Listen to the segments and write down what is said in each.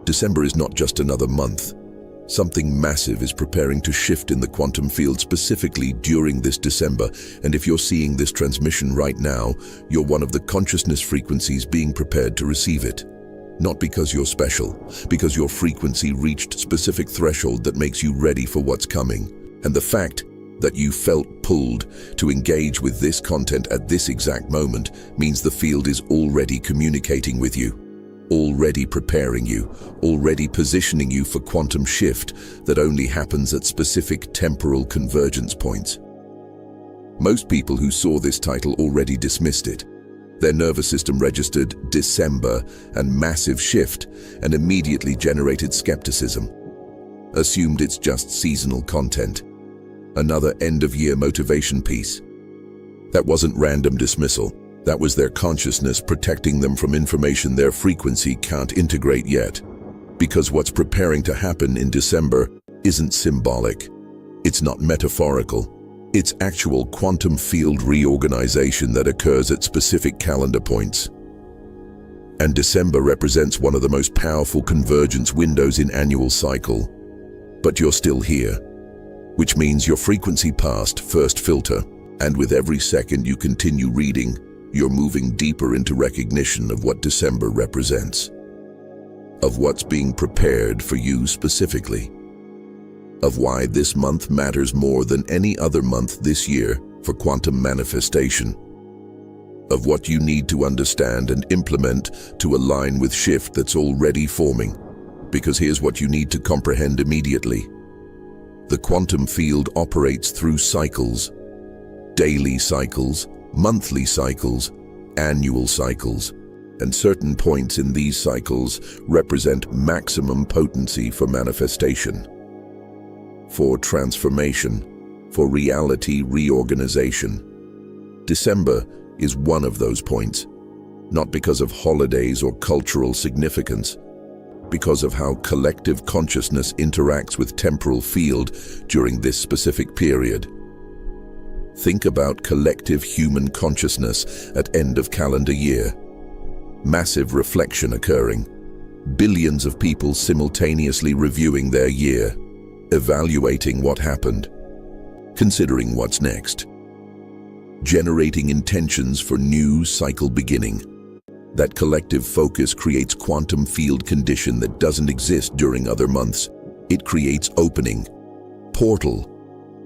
December is not just another month. Something massive is preparing to shift in the quantum field specifically during this December, and if you're seeing this transmission right now, you're one of the consciousness frequencies being prepared to receive it. Not because you're special, because your frequency reached specific threshold that makes you ready for what's coming. And the fact that you felt pulled to engage with this content at this exact moment means the field is already communicating with you, already preparing you, already positioning you for quantum shift that only happens at specific temporal convergence points. Most people who saw this title already dismissed it. Their nervous system registered December and massive shift and immediately generated skepticism. Assumed it's just seasonal content. Another end-of-year motivation piece. That wasn't random dismissal. That was their consciousness protecting them from information their frequency can't integrate yet. Because what's preparing to happen in December isn't symbolic. It's not metaphorical. It's actual quantum field reorganization that occurs at specific calendar points. And December represents one of the most powerful convergence windows in annual cycle. But you're still here, which means your frequency passed first filter, and with every second you continue reading, you're moving deeper into recognition of what December represents, of what's being prepared for you specifically, of why this month matters more than any other month this year for quantum manifestation, of what you need to understand and implement to align with shift that's already forming. Because here's what you need to comprehend immediately. The quantum field operates through cycles, daily cycles, monthly cycles, annual cycles, and certain points in these cycles represent maximum potency for manifestation, for transformation, for reality reorganization. December is one of those points, not because of holidays or cultural significance, because of how collective consciousness interacts with temporal field during this specific period. Think about collective human consciousness at end of calendar year. Massive reflection occurring. Billions of people simultaneously reviewing their year, evaluating what happened, considering what's next, generating intentions for new cycle beginning. That collective focus creates quantum field condition that doesn't exist during other months. It creates opening, portal,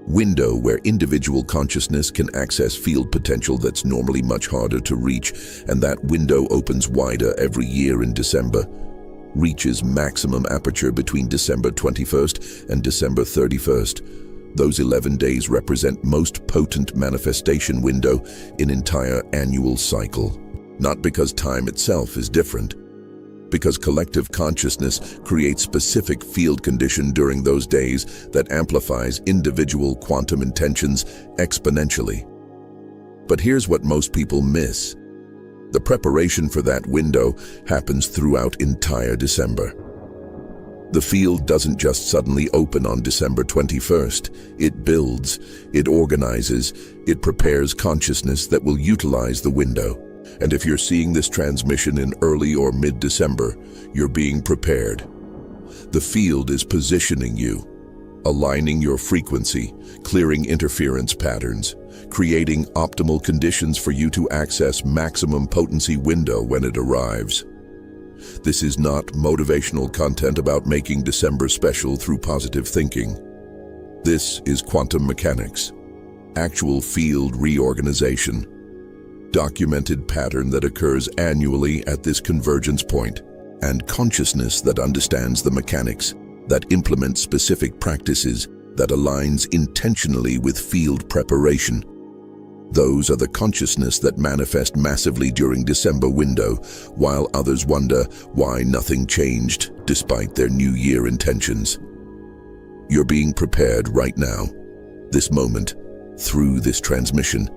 window where individual consciousness can access field potential that's normally much harder to reach, and that window opens wider every year in December, reaches maximum aperture between December 21st and December 31st. Those 11 days represent most potent manifestation window in entire annual cycle. Not because time itself is different, because collective consciousness creates specific field condition during those days that amplifies individual quantum intentions exponentially. But here's what most people miss. The preparation for that window happens throughout entire December. The field doesn't just suddenly open on December 21st. It builds, it organizes, it prepares consciousness that will utilize the window. And if you're seeing this transmission in early or mid-December, you're being prepared. The field is positioning you, aligning your frequency, clearing interference patterns, creating optimal conditions for you to access maximum potency window when it arrives. This is not motivational content about making December special through positive thinking. This is quantum mechanics, actual field reorganization, documented pattern that occurs annually at this convergence point, and consciousness that understands the mechanics, that implements specific practices, that aligns intentionally with field preparation. Those are the consciousness that manifest massively during December window, while others wonder why nothing changed despite their new year intentions. You're being prepared right now, this moment, through this transmission.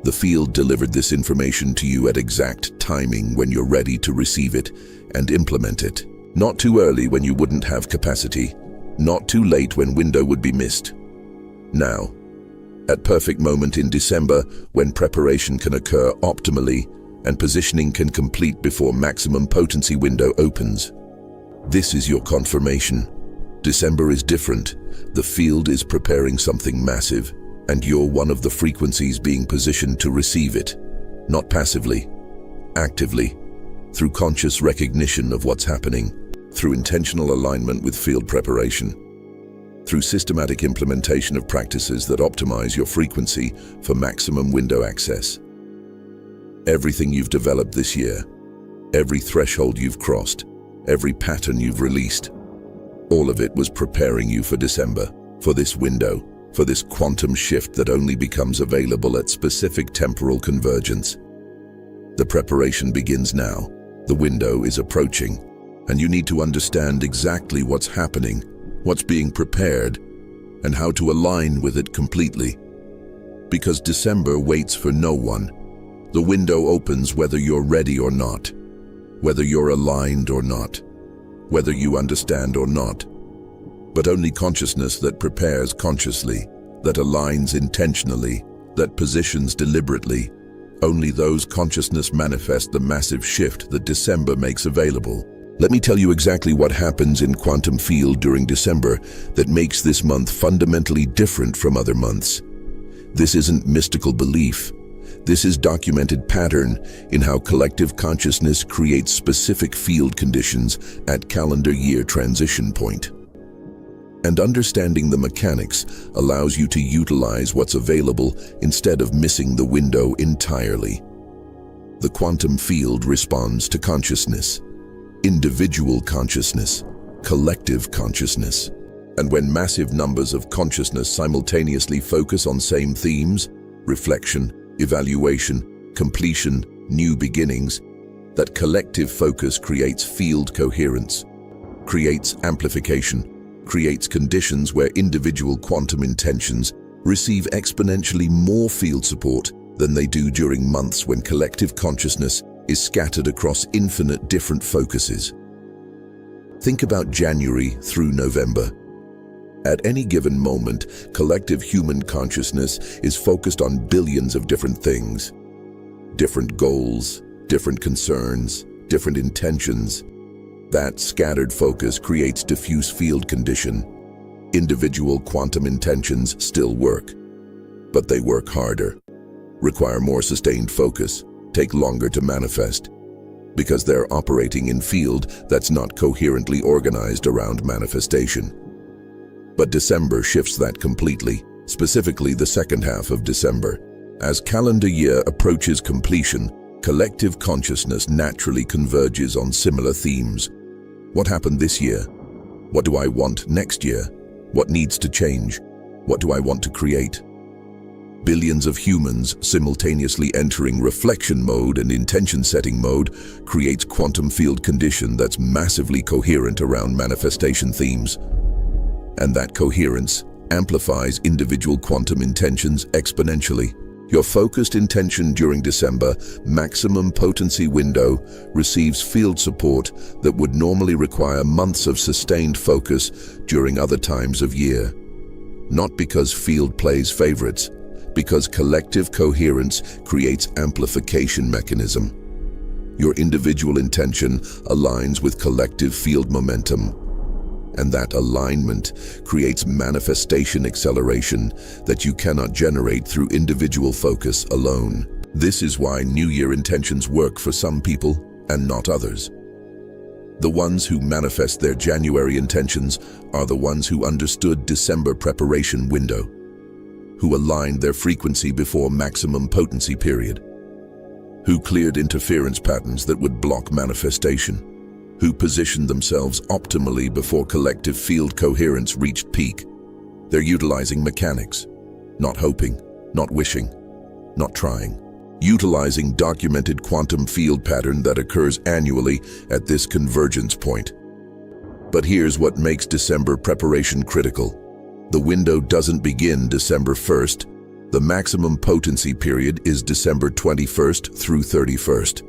The field delivered this information to you at exact timing when you're ready to receive it and implement it. Not too early when you wouldn't have capacity, not too late when window would be missed. Now, at perfect moment in December when preparation can occur optimally and positioning can complete before maximum potency window opens. This is your confirmation. December is different. The field is preparing something massive, and you're one of the frequencies being positioned to receive it. Not passively, actively, through conscious recognition of what's happening, through intentional alignment with field preparation, through systematic implementation of practices that optimize your frequency for maximum window access. Everything you've developed this year, every threshold you've crossed, every pattern you've released, all of it was preparing you for December, for this window, for this quantum shift that only becomes available at specific temporal convergence. The preparation begins now. The window is approaching, and you need to understand exactly what's happening, what's being prepared, and how to align with it completely. Because December waits for no one. The window opens whether you're ready or not, whether you're aligned or not, whether you understand or not. But only consciousness that prepares consciously, that aligns intentionally, that positions deliberately, only those consciousness manifest the massive shift that December makes available. Let me tell you exactly what happens in quantum field during December that makes this month fundamentally different from other months. This isn't mystical belief. This is documented pattern in how collective consciousness creates specific field conditions at calendar year transition point. And understanding the mechanics allows you to utilize what's available instead of missing the window entirely. The quantum field responds to consciousness, individual consciousness, collective consciousness. And when massive numbers of consciousness simultaneously focus on same themes, reflection, evaluation, completion, new beginnings, that collective focus creates field coherence, creates amplification, creates conditions where individual quantum intentions receive exponentially more field support than they do during months when collective consciousness is scattered across infinite different focuses. Think about January through November. At any given moment, collective human consciousness is focused on billions of different things, different goals, different concerns, different intentions. That scattered focus creates diffuse field condition. Individual quantum intentions still work, but they work harder, require more sustained focus, take longer to manifest, because they're operating in field that's not coherently organized around manifestation. But December shifts that completely, specifically the second half of December. As calendar year approaches completion, collective consciousness naturally converges on similar themes. What happened this year? What do I want next year? What needs to change? What do I want to create? Billions of humans simultaneously entering reflection mode and intention-setting mode creates quantum field condition that's massively coherent around manifestation themes. And that coherence amplifies individual quantum intentions exponentially. Your focused intention during December maximum potency window receives field support that would normally require months of sustained focus during other times of year. Not because field plays favorites, because collective coherence creates amplification mechanism. Your individual intention aligns with collective field momentum, and that alignment creates manifestation acceleration that you cannot generate through individual focus alone. This is why New Year intentions work for some people and not others. The ones who manifest their January intentions are the ones who understood December preparation window, who aligned their frequency before maximum potency period, who cleared interference patterns that would block manifestation, who positioned themselves optimally before collective field coherence reached peak. They're utilizing mechanics, not hoping, not wishing, not trying. Utilizing documented quantum field pattern that occurs annually at this convergence point. But here's what makes December preparation critical. The window doesn't begin December 1st. The maximum potency period is December 21st through 31st.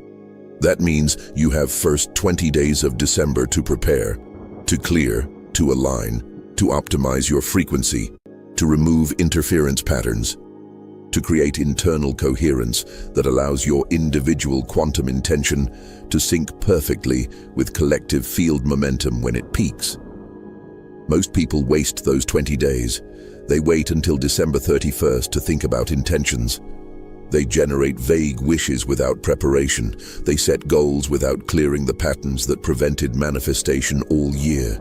That means you have first 20 days of December to prepare, to clear, to align, to optimize your frequency, to remove interference patterns. to create internal coherence that allows your individual quantum intention to sync perfectly with collective field momentum when it peaks. Most people waste those 20 days. They wait until December 31st to think about intentions. They generate vague wishes without preparation. They set goals without clearing the patterns that prevented manifestation all year.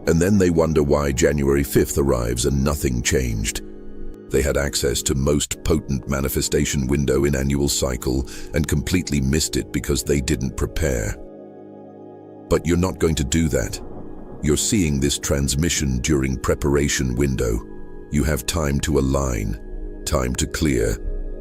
And then they wonder why January 5th arrives and nothing changed. They had access to most potent manifestation window in annual cycle and completely missed it because they didn't prepare. But you're not going to do that. You're seeing this transmission during preparation window. You have time to align, time to clear,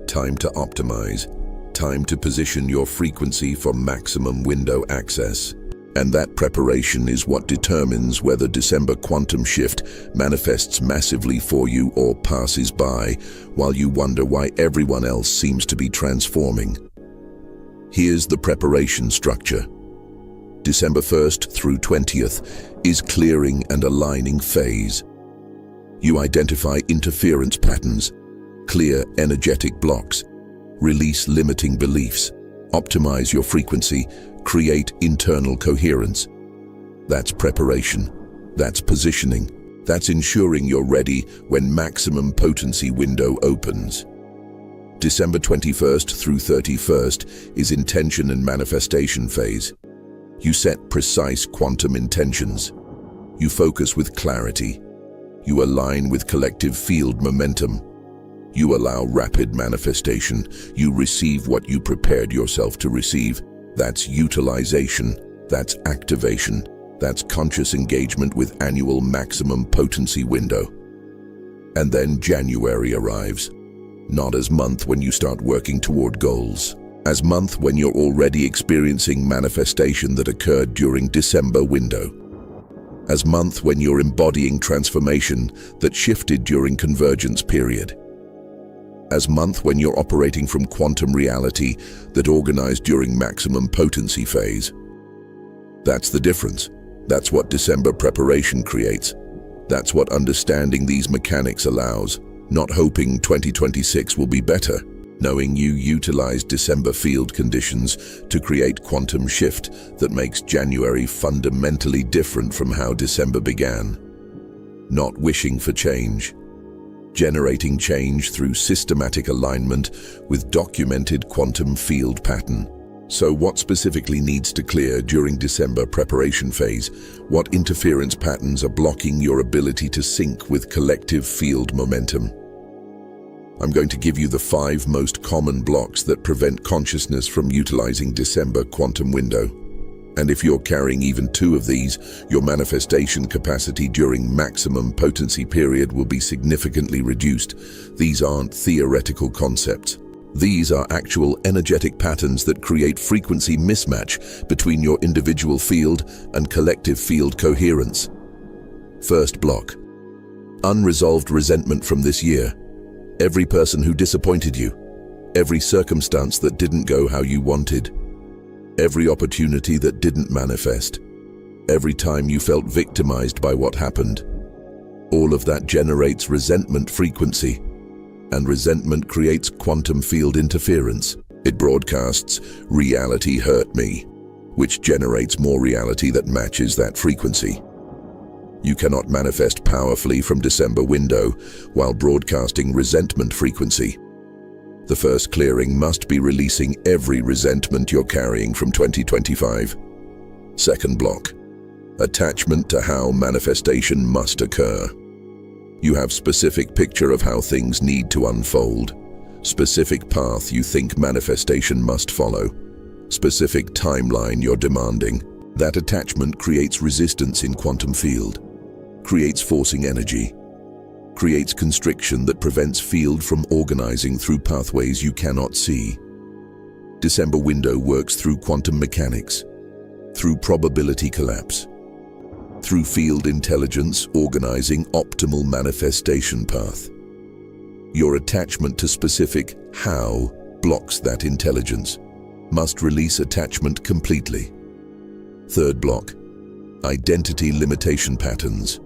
time to optimize, time to position your frequency for maximum window access. And that preparation is what determines whether December quantum shift manifests massively for you or passes by while you wonder why everyone else seems to be transforming. Here's the preparation structure. December 1st through 20th is clearing and aligning phase. You identify interference patterns, clear energetic blocks, release limiting beliefs, optimize your frequency, create internal coherence. That's preparation. That's positioning. That's ensuring you're ready when maximum potency window opens. December 21st through 31st is intention and manifestation phase. You set precise quantum intentions. You focus with clarity. You align with collective field momentum. You allow rapid manifestation. You receive what you prepared yourself to receive. That's utilization. That's activation. That's conscious engagement with annual maximum potency window. And then January arrives. Not as month when you start working toward goals. As month when you're already experiencing manifestation that occurred during December window. As month when you're embodying transformation that shifted during convergence period. As month when you're operating from quantum reality that organized during maximum potency phase. That's the difference. That's what December preparation creates. That's what understanding these mechanics allows. Not hoping 2026 will be better. Knowing you utilize December field conditions to create quantum shift that makes January fundamentally different from how December began. Not wishing for change. Generating change through systematic alignment with documented quantum field pattern. So what specifically needs to clear during December preparation phase? What interference patterns are blocking your ability to sync with collective field momentum? I'm going to give you the 5 most common blocks that prevent consciousness from utilizing December quantum window. And if you're carrying even 2 of these, your manifestation capacity during maximum potency period will be significantly reduced. These aren't theoretical concepts. These are actual energetic patterns that create frequency mismatch between your individual field and collective field coherence. First block. Unresolved resentment from this year. Every person who disappointed you. Every circumstance that didn't go how you wanted. Every opportunity that didn't manifest. Every time you felt victimized by what happened. All of that generates resentment frequency. And resentment creates quantum field interference. It broadcasts, "Reality hurt me," which generates more reality that matches that frequency. You cannot manifest powerfully from December window while broadcasting resentment frequency. The first clearing must be releasing every resentment you're carrying from 2025. Second block. Attachment to how manifestation must occur. You have specific picture of how things need to unfold. Specific path you think manifestation must follow. Specific timeline you're demanding. That attachment creates resistance in quantum field. Creates forcing energy. Creates constriction that prevents field from organizing through pathways you cannot see. December window works through quantum mechanics. Through probability collapse. Through field intelligence organizing optimal manifestation path. Your attachment to specific how blocks that intelligence. Must release attachment completely. Third block. Identity limitation patterns.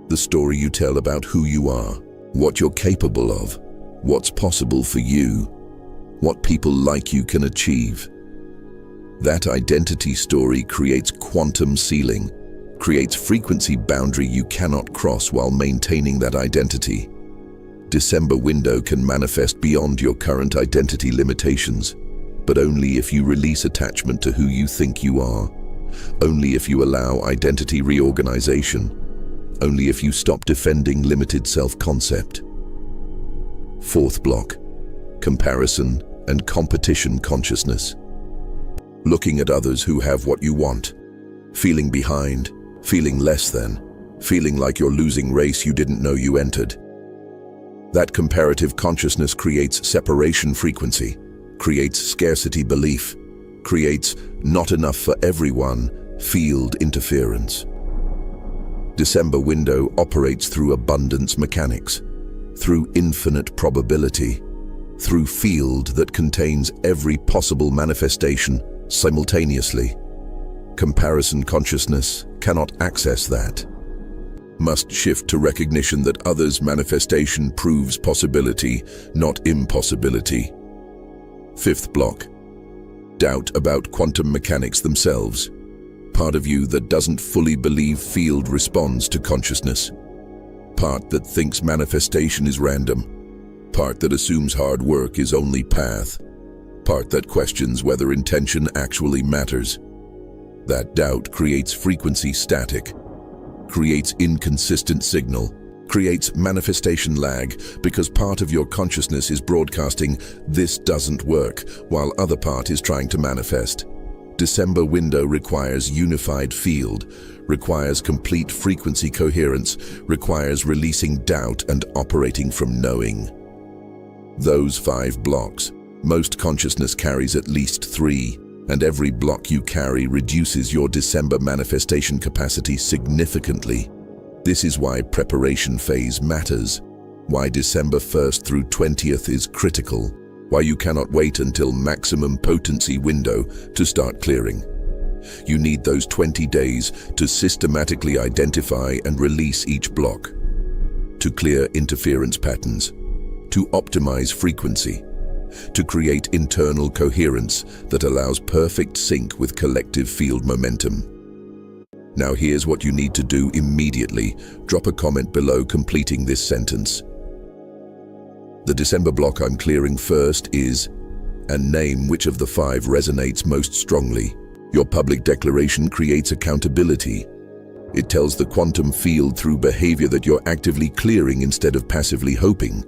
The story you tell about who you are, what you're capable of, what's possible for you, what people like you can achieve. That identity story creates quantum ceiling, creates frequency boundary you cannot cross while maintaining that identity. December window can manifest beyond your current identity limitations, but only if you release attachment to who you think you are, only if you allow identity reorganization, only if you stop defending limited self-concept. Fourth block, comparison and competition consciousness. Looking at others who have what you want, feeling behind, feeling less than, feeling like you're losing race you didn't know you entered. That comparative consciousness creates separation frequency, creates scarcity belief, creates not enough for everyone field interference. December window operates through abundance mechanics, through infinite probability, through field that contains every possible manifestation simultaneously. Comparison consciousness cannot access that. Must shift to recognition that others' manifestation proves possibility, not impossibility. Fifth block, doubt about quantum mechanics themselves. Part of you that doesn't fully believe field responds to consciousness. Part that thinks manifestation is random. Part that assumes hard work is only path. Part that questions whether intention actually matters. That doubt creates frequency static, creates inconsistent signal, creates manifestation lag because part of your consciousness is broadcasting "this doesn't work" while other part is trying to manifest. December window requires unified field, requires complete frequency coherence, requires releasing doubt and operating from knowing. Those 5 blocks, most consciousness carries at least 3, and every block you carry reduces your December manifestation capacity significantly. This is why preparation phase matters, why December 1st through 20th is critical, why you cannot wait until maximum potency window to start clearing. You need those 20 days to systematically identify and release each block, to clear interference patterns, to optimize frequency, to create internal coherence that allows perfect sync with collective field momentum. Now here's what you need to do immediately. Drop a comment below completing this sentence. The December block I'm clearing first is, and name which of the 5 resonates most strongly. Your public declaration creates accountability. It tells the quantum field through behavior that you're actively clearing instead of passively hoping.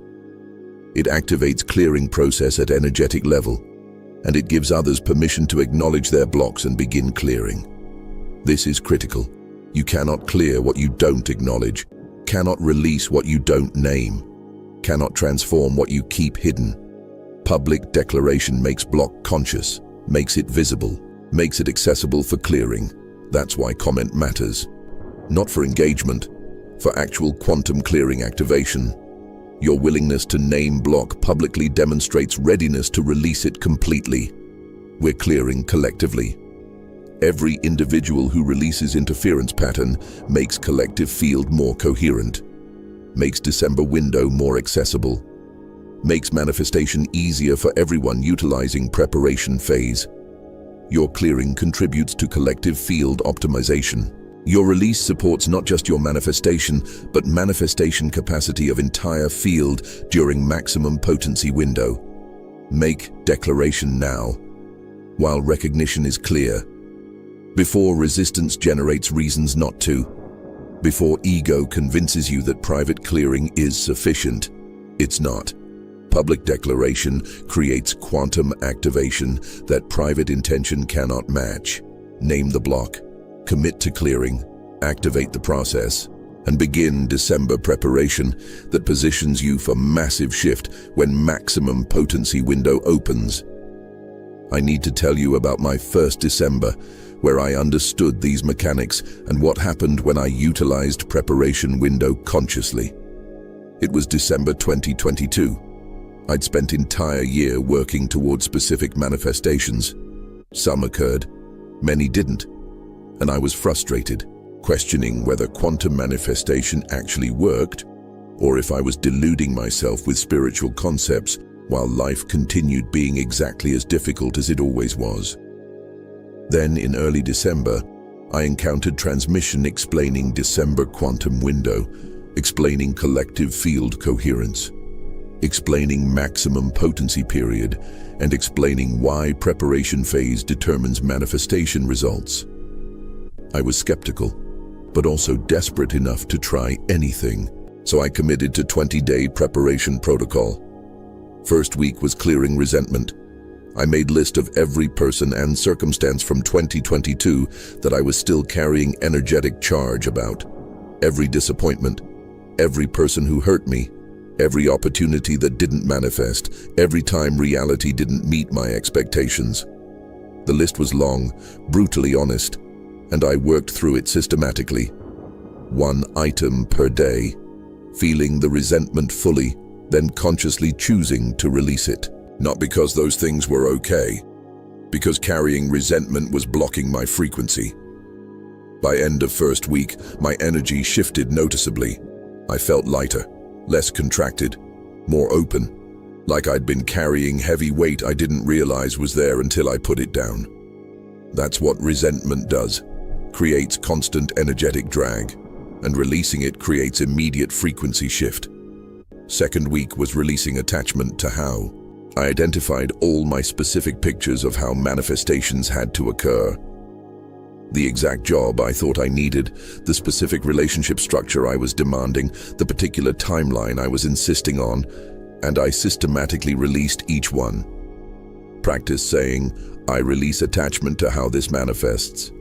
It activates clearing process at energetic level, and it gives others permission to acknowledge their blocks and begin clearing. This is critical. You cannot clear what you don't acknowledge, cannot release what you don't name, cannot transform what you keep hidden. Public declaration makes block conscious, makes it visible, makes it accessible for clearing. That's why comment matters. Not for engagement, for actual quantum clearing activation. Your willingness to name block publicly demonstrates readiness to release it completely. We're clearing collectively. Every individual who releases interference pattern makes collective field more coherent, makes December window more accessible, makes manifestation easier for everyone utilizing preparation phase. Your clearing contributes to collective field optimization. Your release supports not just your manifestation, but manifestation capacity of entire field during maximum potency window. Make declaration now, while recognition is clear. Before resistance generates reasons not to. Before ego convinces you that private clearing is sufficient. It's not. Public declaration creates quantum activation that private intention cannot match. Name the block. Commit to clearing, activate the process, and begin December preparation that positions you for massive shift when maximum potency window opens. I need to tell you about my first December, where I understood these mechanics and what happened when I utilized preparation window consciously. It was December 2022. I'd spent entire year working towards specific manifestations. Some occurred, many didn't. And I was frustrated, questioning whether quantum manifestation actually worked, or if I was deluding myself with spiritual concepts while life continued being exactly as difficult as it always was. Then, in early December, I encountered transmission explaining December quantum window, explaining collective field coherence, explaining maximum potency period, and explaining why preparation phase determines manifestation results. I was skeptical, but also desperate enough to try anything, so I committed to 20-day preparation protocol. First week was clearing resentment. I made list of every person and circumstance from 2022 that I was still carrying energetic charge about. Every disappointment, every person who hurt me, every opportunity that didn't manifest, every time reality didn't meet my expectations. The list was long, brutally honest, and I worked through it systematically. One item per day, feeling the resentment fully, then consciously choosing to release it. Not because those things were okay, because carrying resentment was blocking my frequency. By end of first week, my energy shifted noticeably. I felt lighter, less contracted, more open, like I'd been carrying heavy weight I didn't realize was there until I put it down. That's what resentment does, creates constant energetic drag, and releasing it creates immediate frequency shift. Second week was releasing attachment to how. I identified all my specific pictures of how manifestations had to occur. The exact job I thought I needed, the specific relationship structure I was demanding, the particular timeline I was insisting on, and I systematically released each one. Practice saying, I release attachment to how this manifests.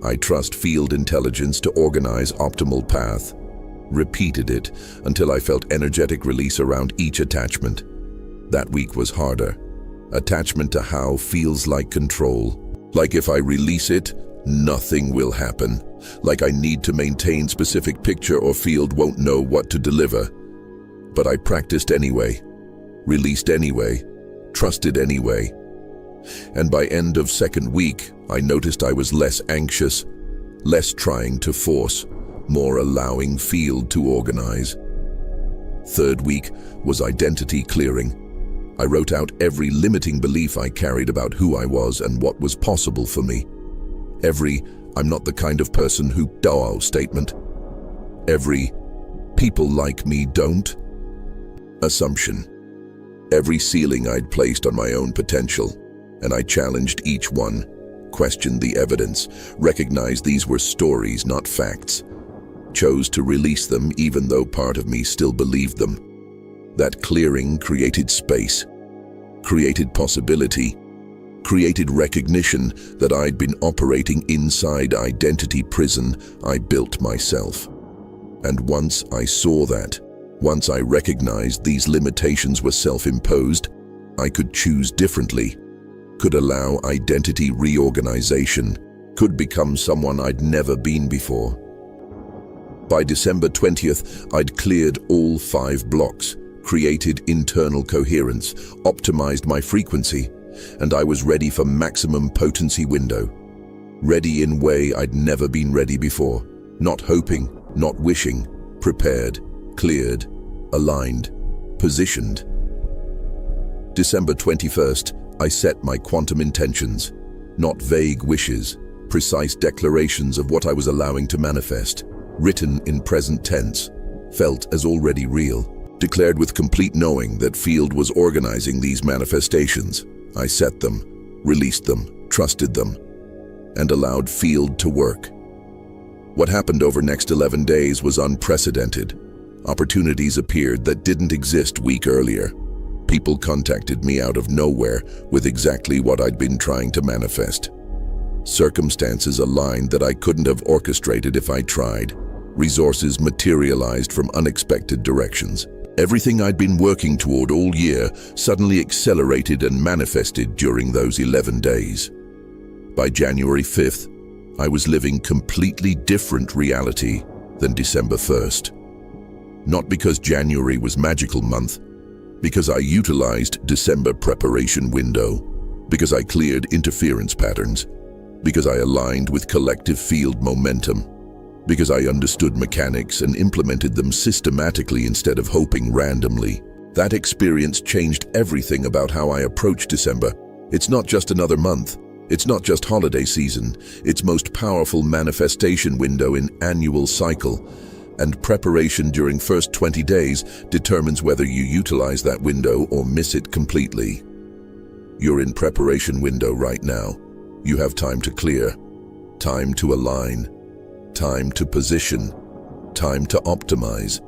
I trust field intelligence to organize optimal path. Repeated it until I felt energetic release around each attachment. That week was harder. Attachment to how feels like control. Like if I release it, nothing will happen. Like I need to maintain specific picture or field won't know what to deliver. But I practiced anyway, released anyway, trusted anyway. And by end of second week, I noticed I was less anxious, less trying to force, more allowing field to organize. Third week was identity clearing. I wrote out every limiting belief I carried about who I was and what was possible for me. Every "I'm not the kind of person who do" statement. Every "people like me don't" assumption. Every ceiling I'd placed on my own potential, and I challenged each one, questioned the evidence, recognized these were stories, not facts. Chose to release them even though part of me still believed them. That clearing created space, created possibility, created recognition that I'd been operating inside identity prison I built myself. And once I saw that, once I recognized these limitations were self-imposed, I could choose differently, could allow identity reorganization, could become someone I'd never been before. By December 20th, I'd cleared all 5 blocks, created internal coherence, optimized my frequency, and I was ready for maximum potency window. Ready in way I'd never been ready before. Not hoping, not wishing, prepared, cleared, aligned, positioned. December 21st, I set my quantum intentions. Not vague wishes, precise declarations of what I was allowing to manifest. Written in present tense, felt as already real. Declared with complete knowing that field was organizing these manifestations. I set them, released them, trusted them, and allowed field to work. What happened over next 11 days was unprecedented. Opportunities appeared that didn't exist week earlier. People contacted me out of nowhere with exactly what I'd been trying to manifest. Circumstances aligned that I couldn't have orchestrated if I tried. Resources materialized from unexpected directions. Everything I'd been working toward all year suddenly accelerated and manifested during those 11 days. By January 5th, I was living completely different reality than December 1st. Not because January was magical month, because I utilized December preparation window, because I cleared interference patterns, because I aligned with collective field momentum. because I understood mechanics and implemented them systematically instead of hoping randomly. That experience changed everything about how I approach December. It's not just another month. It's not just holiday season. It's most powerful manifestation window in annual cycle. And preparation during first 20 days determines whether you utilize that window or miss it completely. You're in preparation window right now. You have time to clear, time to align, time to position, time to optimize.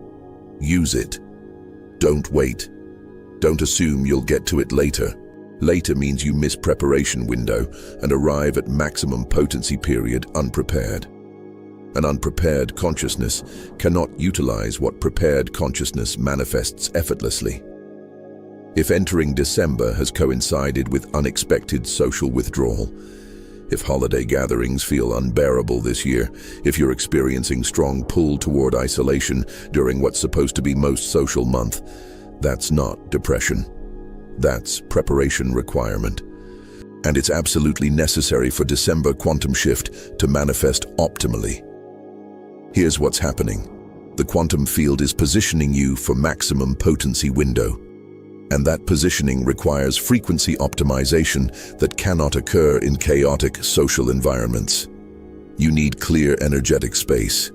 Use it. Don't wait. Don't assume you'll get to it later. Later means you miss preparation window and arrive at maximum potency period unprepared. An unprepared consciousness cannot utilize what prepared consciousness manifests effortlessly. If entering December has coincided with unexpected social withdrawal, if holiday gatherings feel unbearable this year, if you're experiencing strong pull toward isolation during what's supposed to be most social month, that's not depression. That's preparation requirement. And it's absolutely necessary for December quantum shift to manifest optimally. Here's what's happening. The quantum field is positioning you for maximum potency window. And that positioning requires frequency optimization that cannot occur in chaotic social environments. You need clear energetic space,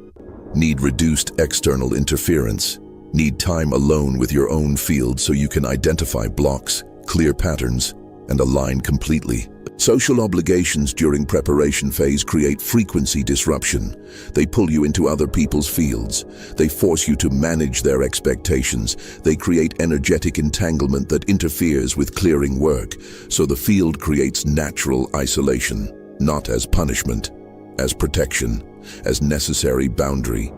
need reduced external interference, need time alone with your own field so you can identify blocks, clear patterns, and align completely. Social obligations during preparation phase create frequency disruption. They pull you into other people's fields. They force you to manage their expectations. They create energetic entanglement that interferes with clearing work. So the field creates natural isolation, not as punishment, as protection, as necessary boundary,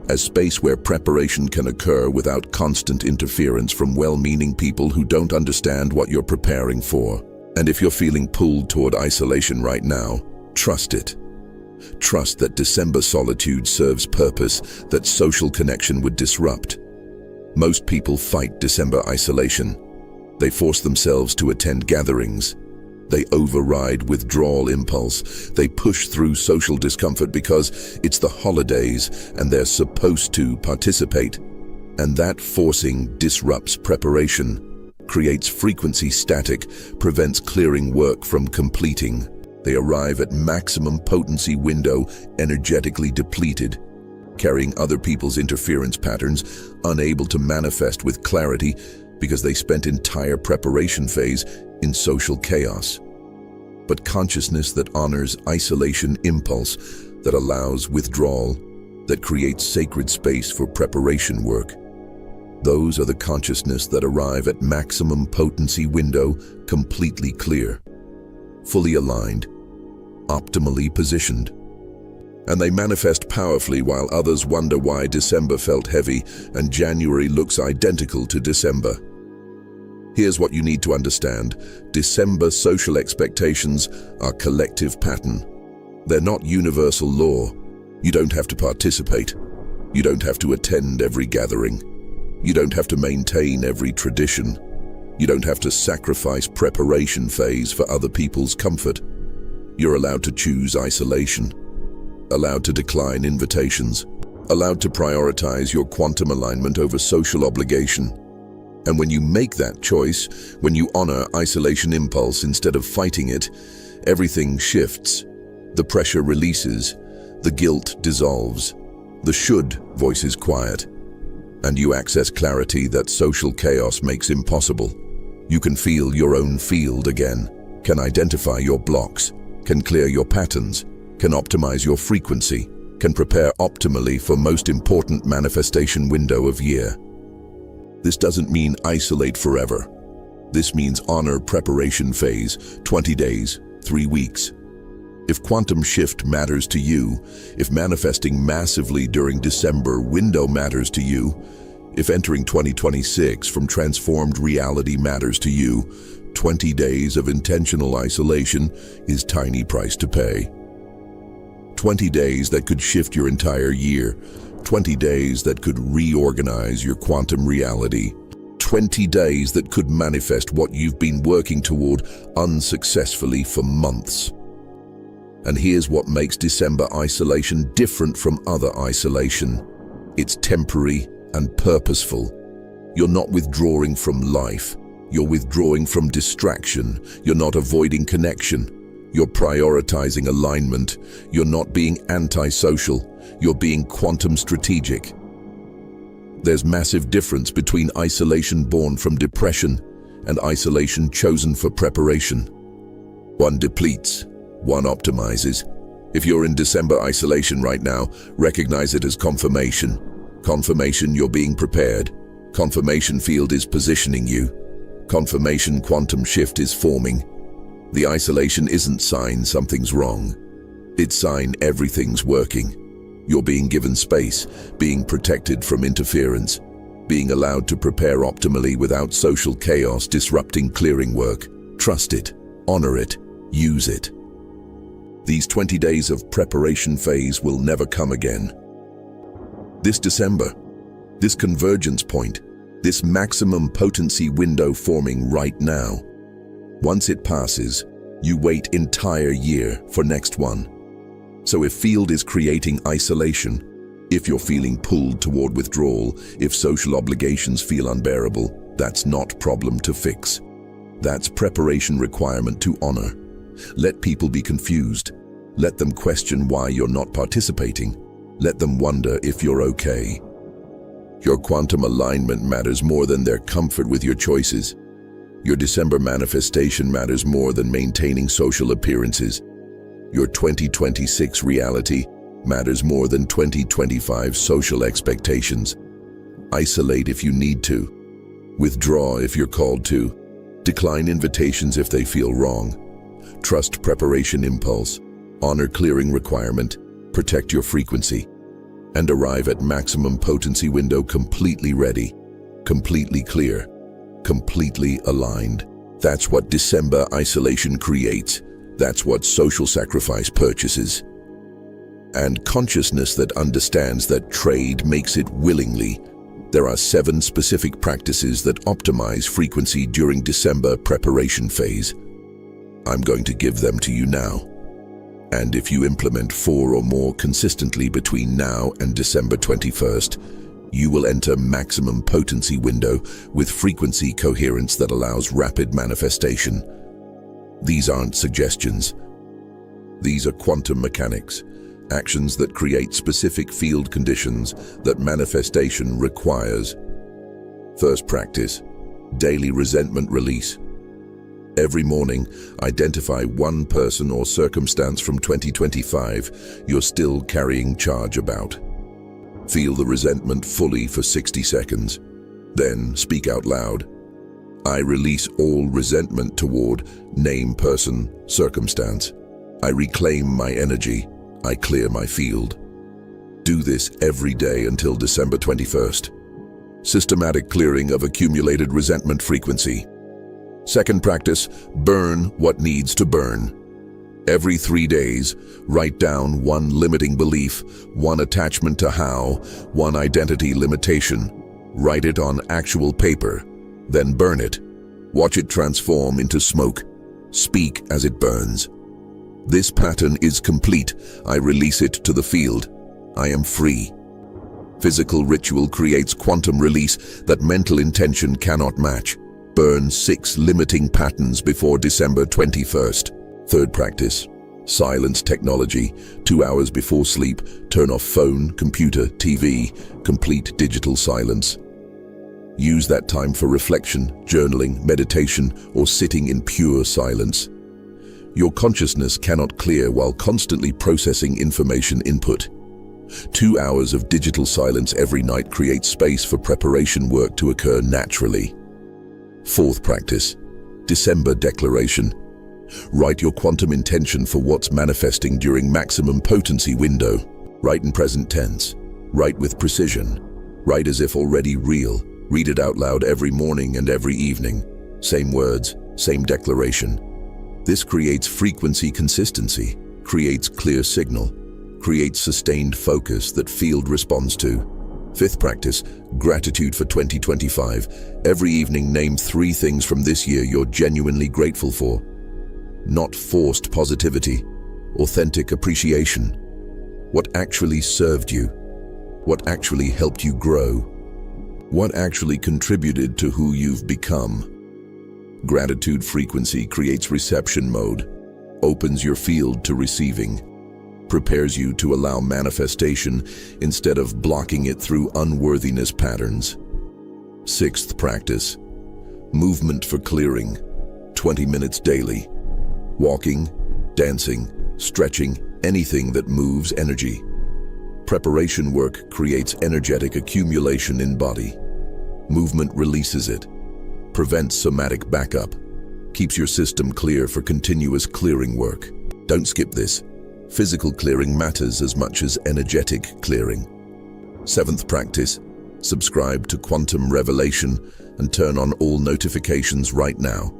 as space where preparation can occur without constant interference from well-meaning people who don't understand what you're preparing for. And if you're feeling pulled toward isolation right now, trust it. Trust that December solitude serves purpose that social connection would disrupt. Most people fight December isolation. They force themselves to attend gatherings. They override withdrawal impulse. They push through social discomfort because it's the holidays and they're supposed to participate. And that forcing disrupts preparation, creates frequency static, prevents clearing work from completing. They arrive at maximum potency window, energetically depleted, carrying other people's interference patterns, unable to manifest with clarity because they spent entire preparation phase in social chaos. But consciousness that honors isolation impulse, that allows withdrawal, that creates sacred space for preparation work, those are the consciousness that arrive at maximum potency window, completely clear, fully aligned, optimally positioned. And they manifest powerfully while others wonder why December felt heavy and January looks identical to December. Here's what you need to understand. December social expectations are collective pattern. They're not universal law. You don't have to participate. You don't have to attend every gathering. You don't have to maintain every tradition. You don't have to sacrifice preparation phase for other people's comfort. You're allowed to choose isolation, allowed to decline invitations, allowed to prioritize your quantum alignment over social obligation. And when you make that choice, when you honor isolation impulse instead of fighting it, everything shifts. The pressure releases, the guilt dissolves, the should voice is quiet, and you access clarity that social chaos makes impossible. You can feel your own field again, can identify your blocks, can clear your patterns, can optimize your frequency, can prepare optimally for most important manifestation window of year. This doesn't mean isolate forever. This means honor preparation phase, 20 days, 3 weeks. If quantum shift matters to you, if manifesting massively during December window matters to you, if entering 2026 from transformed reality matters to you, 20 days of intentional isolation is tiny price to pay. 20 days that could shift your entire year, 20 days that could reorganize your quantum reality, 20 days that could manifest what you've been working toward unsuccessfully for months. And here's what makes December isolation different from other isolation. It's temporary and purposeful. You're not withdrawing from life. You're withdrawing from distraction. You're not avoiding connection. You're prioritizing alignment. You're not being antisocial. You're being quantum strategic. There's massive difference between isolation born from depression and isolation chosen for preparation. One depletes, one optimizes. If you're in December isolation right now, recognize it as confirmation. Confirmation you're being prepared. Confirmation field is positioning you. Confirmation quantum shift is forming. The isolation isn't sign something's wrong. It's sign everything's working. You're being given space, being protected from interference, being allowed to prepare optimally without social chaos disrupting clearing work. Trust it, honor it, use it. These 20 days of preparation phase will never come again. This December, this convergence point, this maximum potency window forming right now. Once it passes, you wait entire year for next one. So if field is creating isolation, if you're feeling pulled toward withdrawal, if social obligations feel unbearable, that's not problem to fix. That's preparation requirement to honor. Let people be confused. Let them question why you're not participating. Let them wonder if you're okay. Your quantum alignment matters more than their comfort with your choices. Your December manifestation matters more than maintaining social appearances. Your 2026 reality matters more than 2025 social expectations. Isolate if you need to. Withdraw if you're called to. Decline invitations if they feel wrong. Trust preparation impulse. Honor clearing requirement. Protect your frequency. And arrive at maximum potency window completely ready, completely clear, completely aligned. That's what December isolation creates. That's what social sacrifice purchases. And consciousness that understands that trade makes it willingly. There are 7 specific practices that optimize frequency during December preparation phase. I'm going to give them to you now. And if you implement 4 or more consistently between now and December 21st, you will enter maximum potency window with frequency coherence that allows rapid manifestation. These aren't suggestions. These are quantum mechanics, actions that create specific field conditions that manifestation requires. First practice, daily resentment release. Every morning, identify one person or circumstance from 2025 you're still carrying charge about. Feel the resentment fully for 60 seconds. Then speak out loud. I release all resentment toward name, person, circumstance. I reclaim my energy. I clear my field. Do this every day until December 21st. Systematic clearing of accumulated resentment frequency. Second practice, burn what needs to burn. Every 3 days, write down one limiting belief, one attachment to how, one identity limitation. Write it on actual paper, then burn it. Watch it transform into smoke. Speak as it burns. This pattern is complete. I release it to the field. I am free. Physical ritual creates quantum release that mental intention cannot match. Burn 6 limiting patterns before December 21st. Third practice, silence technology. 2 hours before sleep, turn off phone, computer, TV, complete digital silence. Use that time for reflection, journaling, meditation, or sitting in pure silence. Your consciousness cannot clear while constantly processing information input. 2 hours of digital silence every night creates space for preparation work to occur naturally. Fourth practice, December declaration. Write your quantum intention for what's manifesting during maximum potency window. Write in present tense. Write with precision. Write as if already real. Read it out loud every morning and every evening. Same words, same declaration. This creates frequency consistency, creates clear signal, creates sustained focus that field responds to. Fifth practice, gratitude for 2025. Every evening name 3 things from this year you're genuinely grateful for. Not forced positivity, authentic appreciation. What actually served you? What actually helped you grow? What actually contributed to who you've become? Gratitude frequency creates reception mode, opens your field to receiving, prepares you to allow manifestation instead of blocking it through unworthiness patterns. Sixth practice, movement for clearing, 20 minutes daily. Walking, dancing, stretching, anything that moves energy. Preparation work creates energetic accumulation in body. Movement releases it, prevents somatic backup, keeps your system clear for continuous clearing work. Don't skip this. Physical clearing matters as much as energetic clearing. Seventh practice, subscribe to Quantum Revelation and turn on all notifications right now.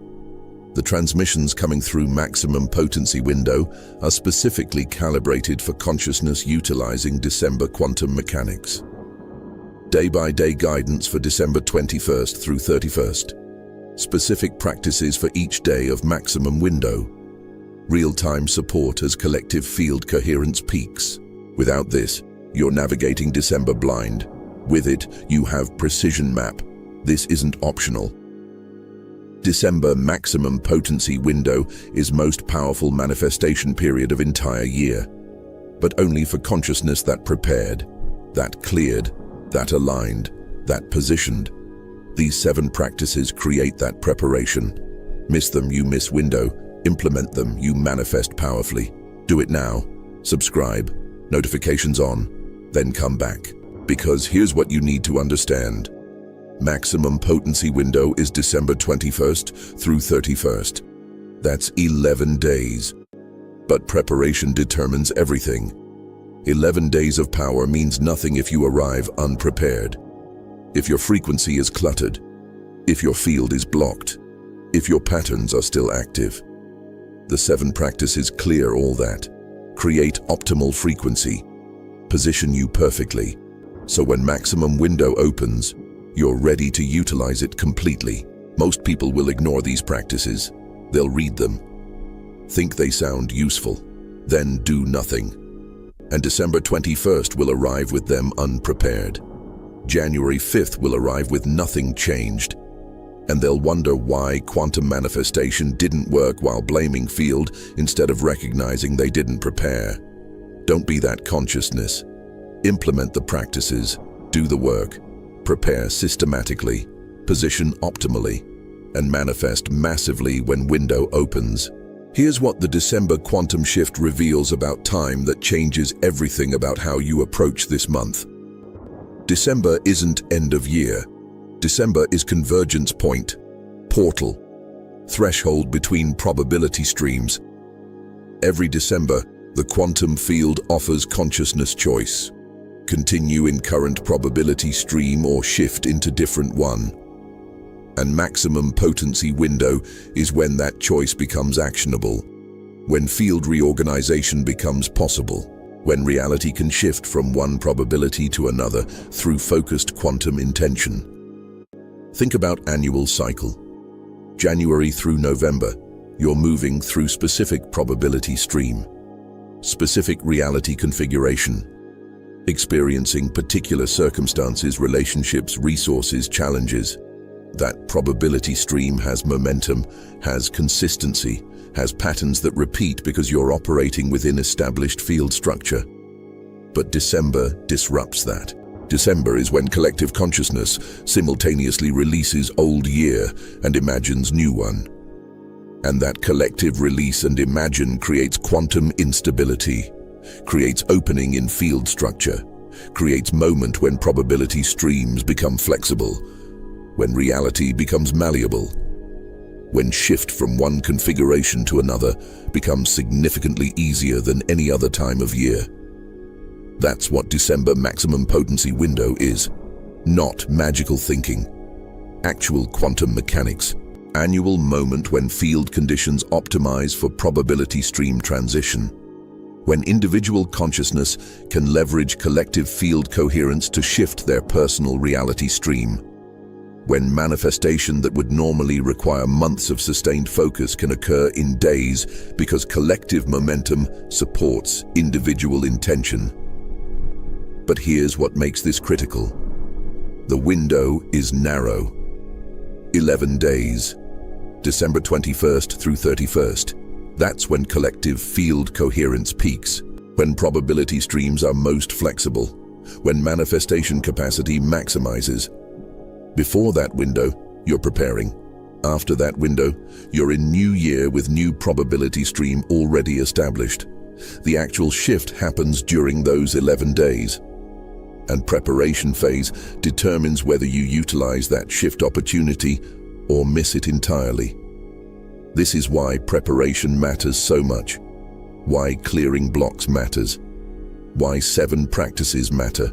The transmissions coming through maximum potency window are specifically calibrated for consciousness utilizing December quantum mechanics. Day-by-day guidance for December 21st through 31st. Specific practices for each day of maximum window. Real-time support as collective field coherence peaks. Without this, you're navigating December blind. With it, you have precision map. This isn't optional. December maximum potency window is most powerful manifestation period of entire year, but only for consciousness that prepared, that cleared, that aligned, that positioned. These 7 practices create that preparation. Miss them, you miss window. Implement them, you manifest powerfully. Do it now. Subscribe, notifications on, then come back. Because here's what you need to understand. Maximum potency window is December 21st through 31st. That's 11 days. But preparation determines everything. 11 days of power means nothing if you arrive unprepared. If your frequency is cluttered, if your field is blocked, if your patterns are still active. The 7 practices clear all that. Create optimal frequency. Position you perfectly. So when maximum window opens, you're ready to utilize it completely. Most people will ignore these practices. They'll read them, think they sound useful, then do nothing. And December 21st will arrive with them unprepared. January 5th will arrive with nothing changed. And they'll wonder why quantum manifestation didn't work while blaming field instead of recognizing they didn't prepare. Don't be that consciousness. Implement the practices, do the work. Prepare systematically, position optimally, and manifest massively when window opens. Here's what the December quantum shift reveals about time that changes everything about how you approach this month. December isn't end of year. December is convergence point, portal, threshold between probability streams. Every December, the quantum field offers consciousness choice. Continue in current probability stream or shift into different one. And maximum potency window is when that choice becomes actionable, when field reorganization becomes possible, when reality can shift from one probability to another through focused quantum intention. Think about annual cycle. January through November, you're moving through specific probability stream, specific reality configuration, experiencing particular circumstances, relationships, resources, challenges. That probability stream has momentum, has consistency, has patterns that repeat because you're operating within established field structure. But December disrupts that. December is when collective consciousness simultaneously releases old year and imagines new one. And that collective release and imagine creates quantum instability, creates opening in field structure, creates moment when probability streams become flexible, when reality becomes malleable, when shift from one configuration to another becomes significantly easier than any other time of year. That's what December maximum potency window is. Not magical thinking. Actual quantum mechanics. Annual moment when field conditions optimize for probability stream transition. When individual consciousness can leverage collective field coherence to shift their personal reality stream. when manifestation that would normally require months of sustained focus can occur in days because collective momentum supports individual intention. But here's what makes this critical. The window is narrow. 11 days, December 21st through 31st. That's when collective field coherence peaks, when probability streams are most flexible, when manifestation capacity maximizes. Before that window, you're preparing. After that window, you're in new year with new probability stream already established. The actual shift happens during those 11 days. And preparation phase determines whether you utilize that shift opportunity or miss it entirely. This is why preparation matters so much, why clearing blocks matters, why 7 practices matter,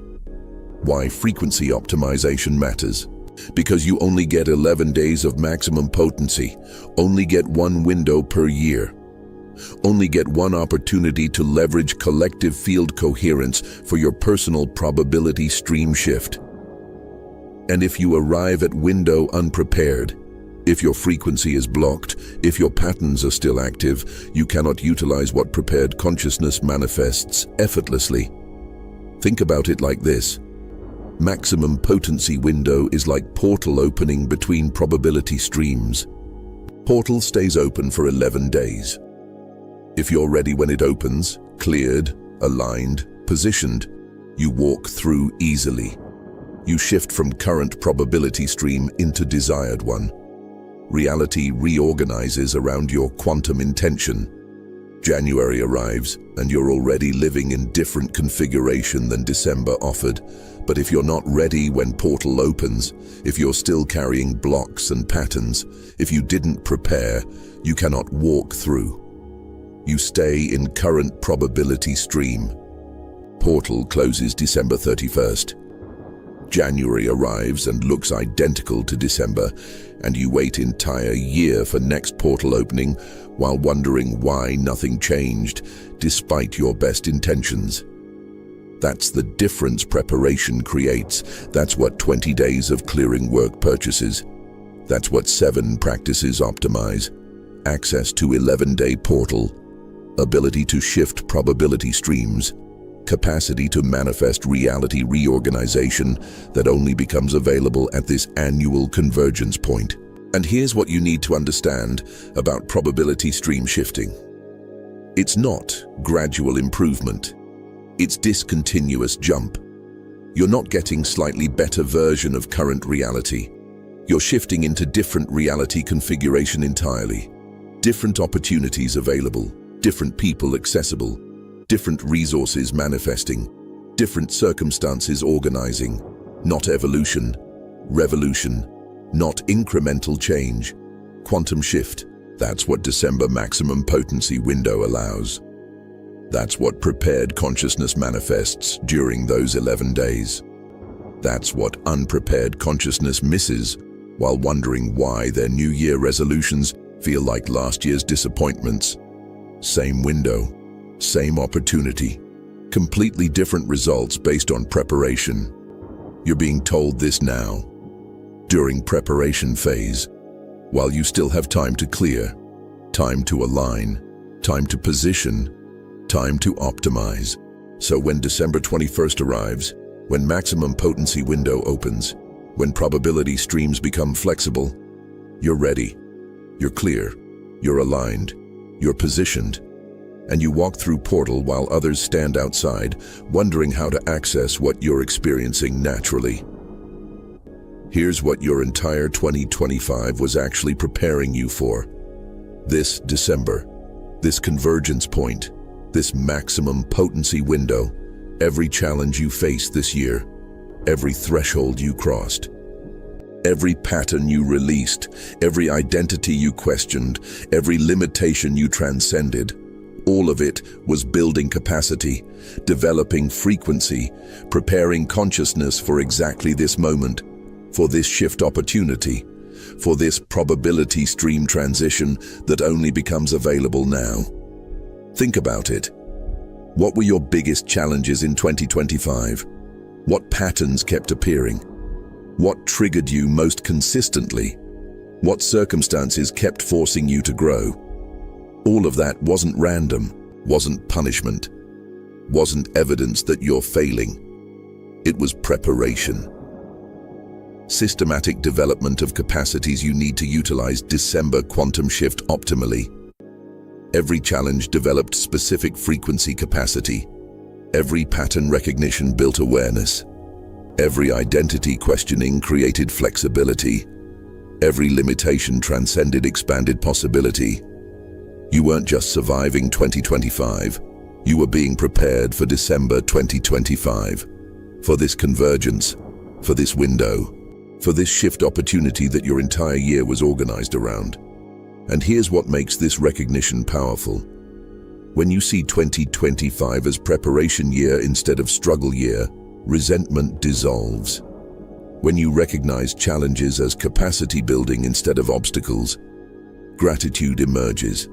why frequency optimization matters. Because you only get 11 days of maximum potency, only get one window per year, only get one opportunity to leverage collective field coherence for your personal probability stream shift. And if you arrive at window unprepared, if your frequency is blocked, if your patterns are still active, you cannot utilize what prepared consciousness manifests effortlessly. Think about it like this. Maximum potency window is like portal opening between probability streams. Portal stays open for 11 days. If you're ready when it opens, cleared, aligned, positioned, you walk through easily. You shift from current probability stream into desired one. Reality reorganizes around your quantum intention. January arrives and you're already living in different configuration than December offered. But if you're not ready when portal opens, if you're still carrying blocks and patterns, if you didn't prepare, you cannot walk through. You stay in current probability stream. Portal closes December 31st. January arrives and looks identical to December, and you wait entire year for next portal opening while wondering why nothing changed despite your best intentions. That's the difference preparation creates. That's what 20 days of clearing work purchases. That's what 7 practices optimize. Access to 11-day portal, ability to shift probability streams, capacity to manifest reality reorganization that only becomes available at this annual convergence point. And here's what you need to understand about probability stream shifting. It's not gradual improvement. It's discontinuous jump. You're not getting slightly better version of current reality. You're shifting into different reality configuration entirely. Different opportunities available, different people accessible, different resources manifesting, different circumstances organizing. Not evolution, revolution, not incremental change. Quantum shift. That's what December maximum potency window allows. That's what prepared consciousness manifests during those 11 days. That's what unprepared consciousness misses while wondering why their New Year resolutions feel like last year's disappointments. Same window, same opportunity, completely different results based on preparation. You're being told this now, during preparation phase, while you still have time to clear, time to align, time to position, time to optimize. So when December 21st arrives, when maximum potency window opens, when probability streams become flexible, you're ready, you're clear, you're aligned, you're positioned, and you walk through portal while others stand outside, wondering how to access what you're experiencing naturally. Here's what your entire 2025 was actually preparing you for. This December, this convergence point, this maximum potency window, every challenge you faced this year, every threshold you crossed, every pattern you released, every identity you questioned, every limitation you transcended, all of it was building capacity, developing frequency, preparing consciousness for exactly this moment, for this shift opportunity, for this probability stream transition that only becomes available now. Think about it. What were your biggest challenges in 2025? What patterns kept appearing? What triggered you most consistently? What circumstances kept forcing you to grow? All of that wasn't random, wasn't punishment, wasn't evidence that you're failing. It was preparation. Systematic development of capacities you need to utilize December quantum shift optimally. Every challenge developed specific frequency capacity. Every pattern recognition built awareness. Every identity questioning created flexibility. Every limitation transcended expanded possibility. You weren't just surviving 2025, you were being prepared for December 2025. For this convergence, for this window, for this shift opportunity that your entire year was organized around. And here's what makes this recognition powerful. When you see 2025 as preparation year instead of struggle year, resentment dissolves. When you recognize challenges as capacity building instead of obstacles, gratitude emerges.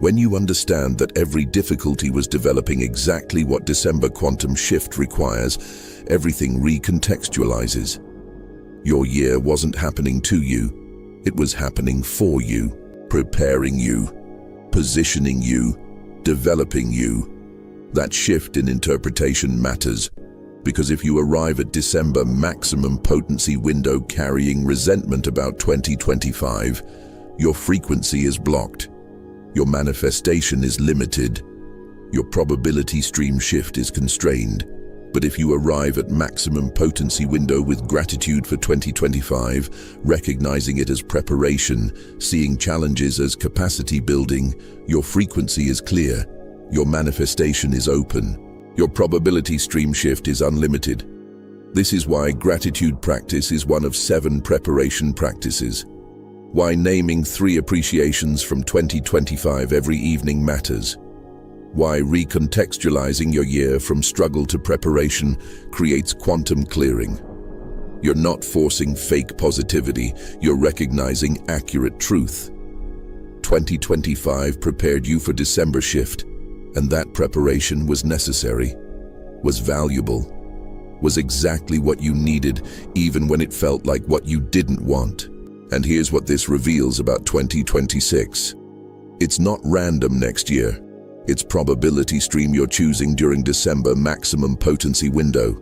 When you understand that every difficulty was developing exactly what December quantum shift requires, everything recontextualizes. Your year wasn't happening to you, it was happening for you, preparing you, positioning you, developing you. That shift in interpretation matters, because if you arrive at December maximum potency window carrying resentment about 2025, your frequency is blocked, your manifestation is limited, your probability stream shift is constrained. But if you arrive at maximum potency window with gratitude for 2025, recognizing it as preparation, seeing challenges as capacity building, your frequency is clear, your manifestation is open, your probability stream shift is unlimited. This is why gratitude practice is one of 7 preparation practices. Why naming 3 appreciations from 2025 every evening matters. Why recontextualizing your year from struggle to preparation creates quantum clearing. You're not forcing fake positivity, you're recognizing accurate truth. 2025 prepared you for December shift, and that preparation was necessary, was valuable, was exactly what you needed, even when it felt like what you didn't want. And here's what this reveals about 2026. It's not random next year. It's probability stream you're choosing during December maximum potency window.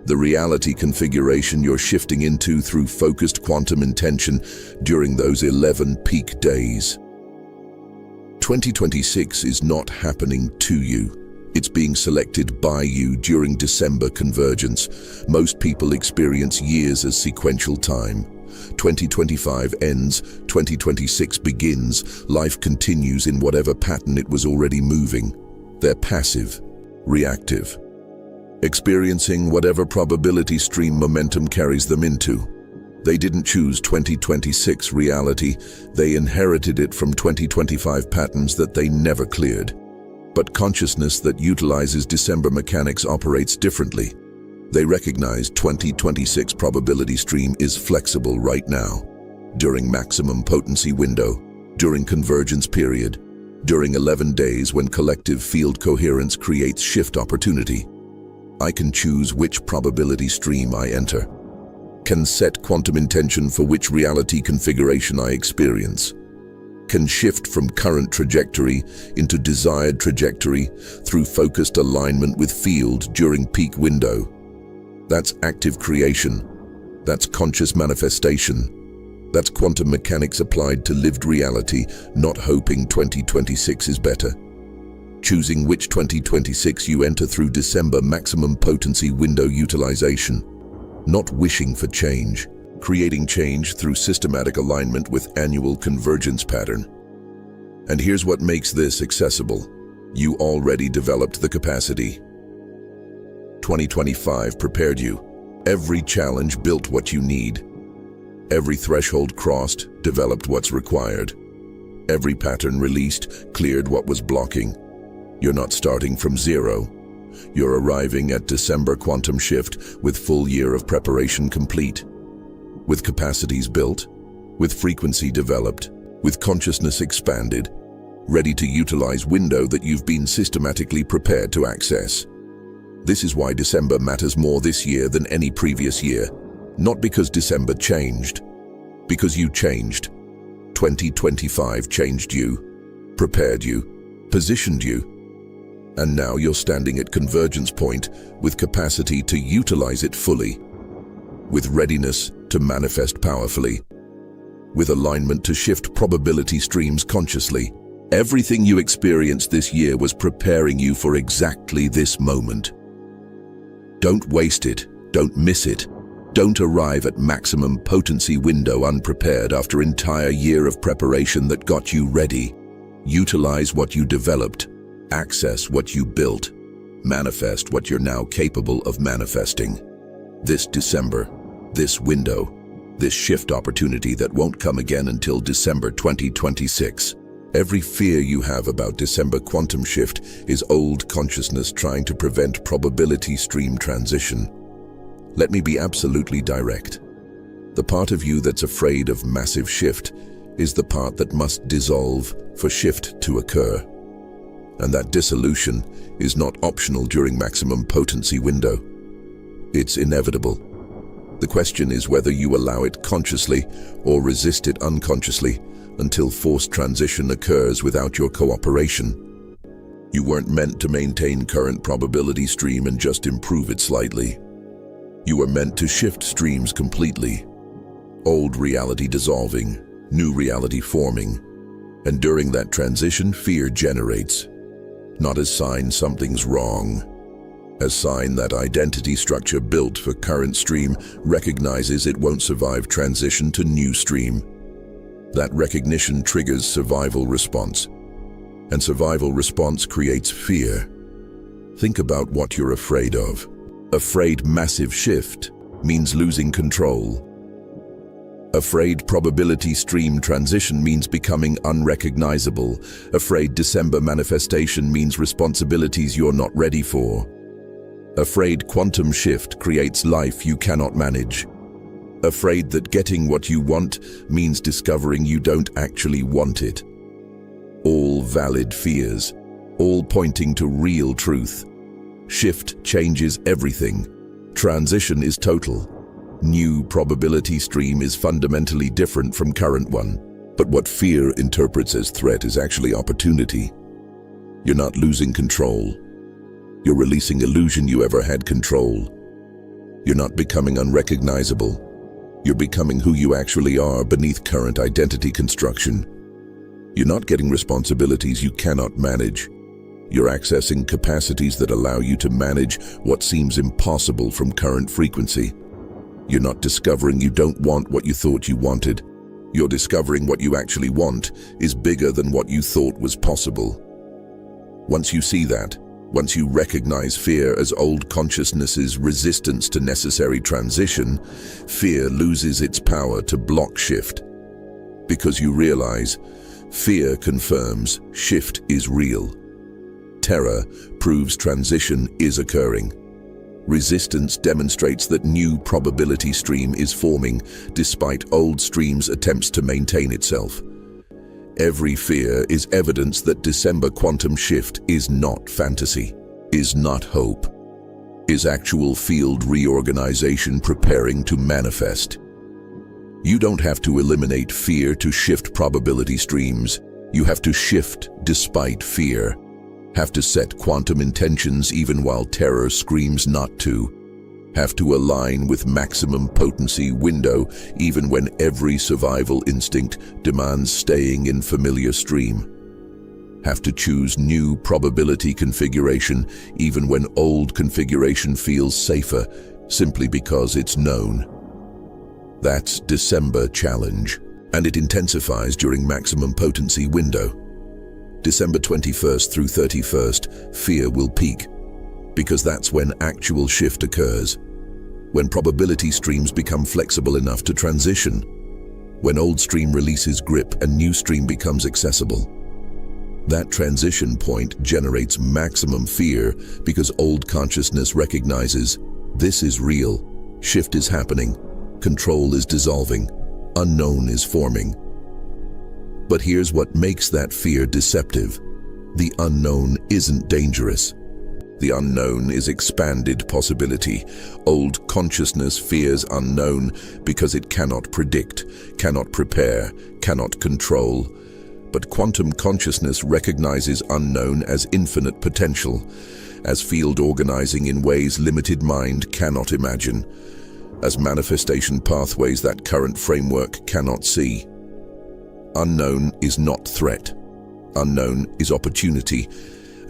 The reality configuration you're shifting into through focused quantum intention during those 11 peak days. 2026 is not happening to you. It's being selected by you during December convergence. Most people experience years as sequential time. 2025 ends, 2026 begins, life continues in whatever pattern it was already moving. They're passive, reactive, experiencing whatever probability stream momentum carries them into. They didn't choose 2026 reality, they inherited it from 2025 patterns that they never cleared. But consciousness that utilizes December mechanics operates differently. They recognize 2026 probability stream is flexible right now, during maximum potency window, during convergence period, during 11 days when collective field coherence creates shift opportunity. I can choose which probability stream I enter, can set quantum intention for which reality configuration I experience, can shift from current trajectory into desired trajectory through focused alignment with field during peak window. That's active creation. That's conscious manifestation. That's quantum mechanics applied to lived reality, not hoping 2026 is better. Choosing which 2026 you enter through December maximum potency window utilization. Not wishing for change. Creating change through systematic alignment with annual convergence pattern. And here's what makes this accessible. You already developed the capacity. 2025 prepared you. Every challenge built what you need. Every threshold crossed developed what's required. Every pattern released cleared what was blocking. You're not starting from zero. You're arriving at December quantum shift with full year of preparation complete. With capacities built, with frequency developed, with consciousness expanded, ready to utilize window that you've been systematically prepared to access. This is why December matters more this year than any previous year. Not because December changed, because you changed. 2025 changed you, prepared you, positioned you, and now you're standing at convergence point with capacity to utilize it fully, with readiness to manifest powerfully, with alignment to shift probability streams consciously. Everything you experienced this year was preparing you for exactly this moment. Don't waste it, don't miss it. Don't arrive at maximum potency window unprepared after an entire year of preparation that got you ready. Utilize what you developed, access what you built, manifest what you're now capable of manifesting. This December, this window, this shift opportunity that won't come again until December 2026. Every fear you have about December quantum shift is old consciousness trying to prevent probability stream transition. Let me be absolutely direct. The part of you that's afraid of massive shift is the part that must dissolve for shift to occur. And that dissolution is not optional during maximum potency window. It's inevitable. The question is whether you allow it consciously or resist it unconsciously until forced transition occurs without your cooperation. You weren't meant to maintain current probability stream and just improve it slightly. You were meant to shift streams completely. Old reality dissolving, new reality forming. And during that transition, fear generates. Not as sign something's wrong. As sign that identity structure built for current stream recognizes it won't survive transition to new stream. That recognition triggers survival response. And survival response creates fear. Think about what you're afraid of. Afraid massive shift means losing control. Afraid probability stream transition means becoming unrecognizable. Afraid December manifestation means responsibilities you're not ready for. Afraid quantum shift creates life you cannot manage. Afraid that getting what you want means discovering you don't actually want it. All valid fears, all pointing to real truth. Shift changes everything. Transition is total. New probability stream is fundamentally different from current one. But what fear interprets as threat is actually opportunity. You're not losing control. You're releasing illusion you ever had control. You're not becoming unrecognizable. You're becoming who you actually are beneath current identity construction. You're not getting responsibilities you cannot manage. You're accessing capacities that allow you to manage what seems impossible from current frequency. You're not discovering you don't want what you thought you wanted. You're discovering what you actually want is bigger than what you thought was possible. Once you see that, once you recognize fear as old consciousness's resistance to necessary transition, fear loses its power to block shift. Because you realize, fear confirms shift is real. Terror proves transition is occurring. Resistance demonstrates that new probability stream is forming despite old stream's attempts to maintain itself. Every fear is evidence that December quantum shift is not fantasy, is not hope, is actual field reorganization preparing to manifest. You don't have to eliminate fear to shift probability streams. You have to shift despite fear. Have to set quantum intentions even while terror screams not to. Have to align with maximum potency window even when every survival instinct demands staying in familiar stream. Have to choose new probability configuration even when old configuration feels safer simply because it's known. That's December challenge, and it intensifies during maximum potency window. December 21st through 31st, fear will peak, because that's when actual shift occurs, when probability streams become flexible enough to transition, when old stream releases grip and new stream becomes accessible. That transition point generates maximum fear because old consciousness recognizes this is real, shift is happening, control is dissolving, unknown is forming. But here's what makes that fear deceptive. The unknown isn't dangerous. The unknown is expanded possibility. Old consciousness fears unknown because it cannot predict, cannot prepare, cannot control. But quantum consciousness recognizes unknown as infinite potential, as field organizing in ways limited mind cannot imagine, as manifestation pathways that current framework cannot see. Unknown is not threat. Unknown is opportunity.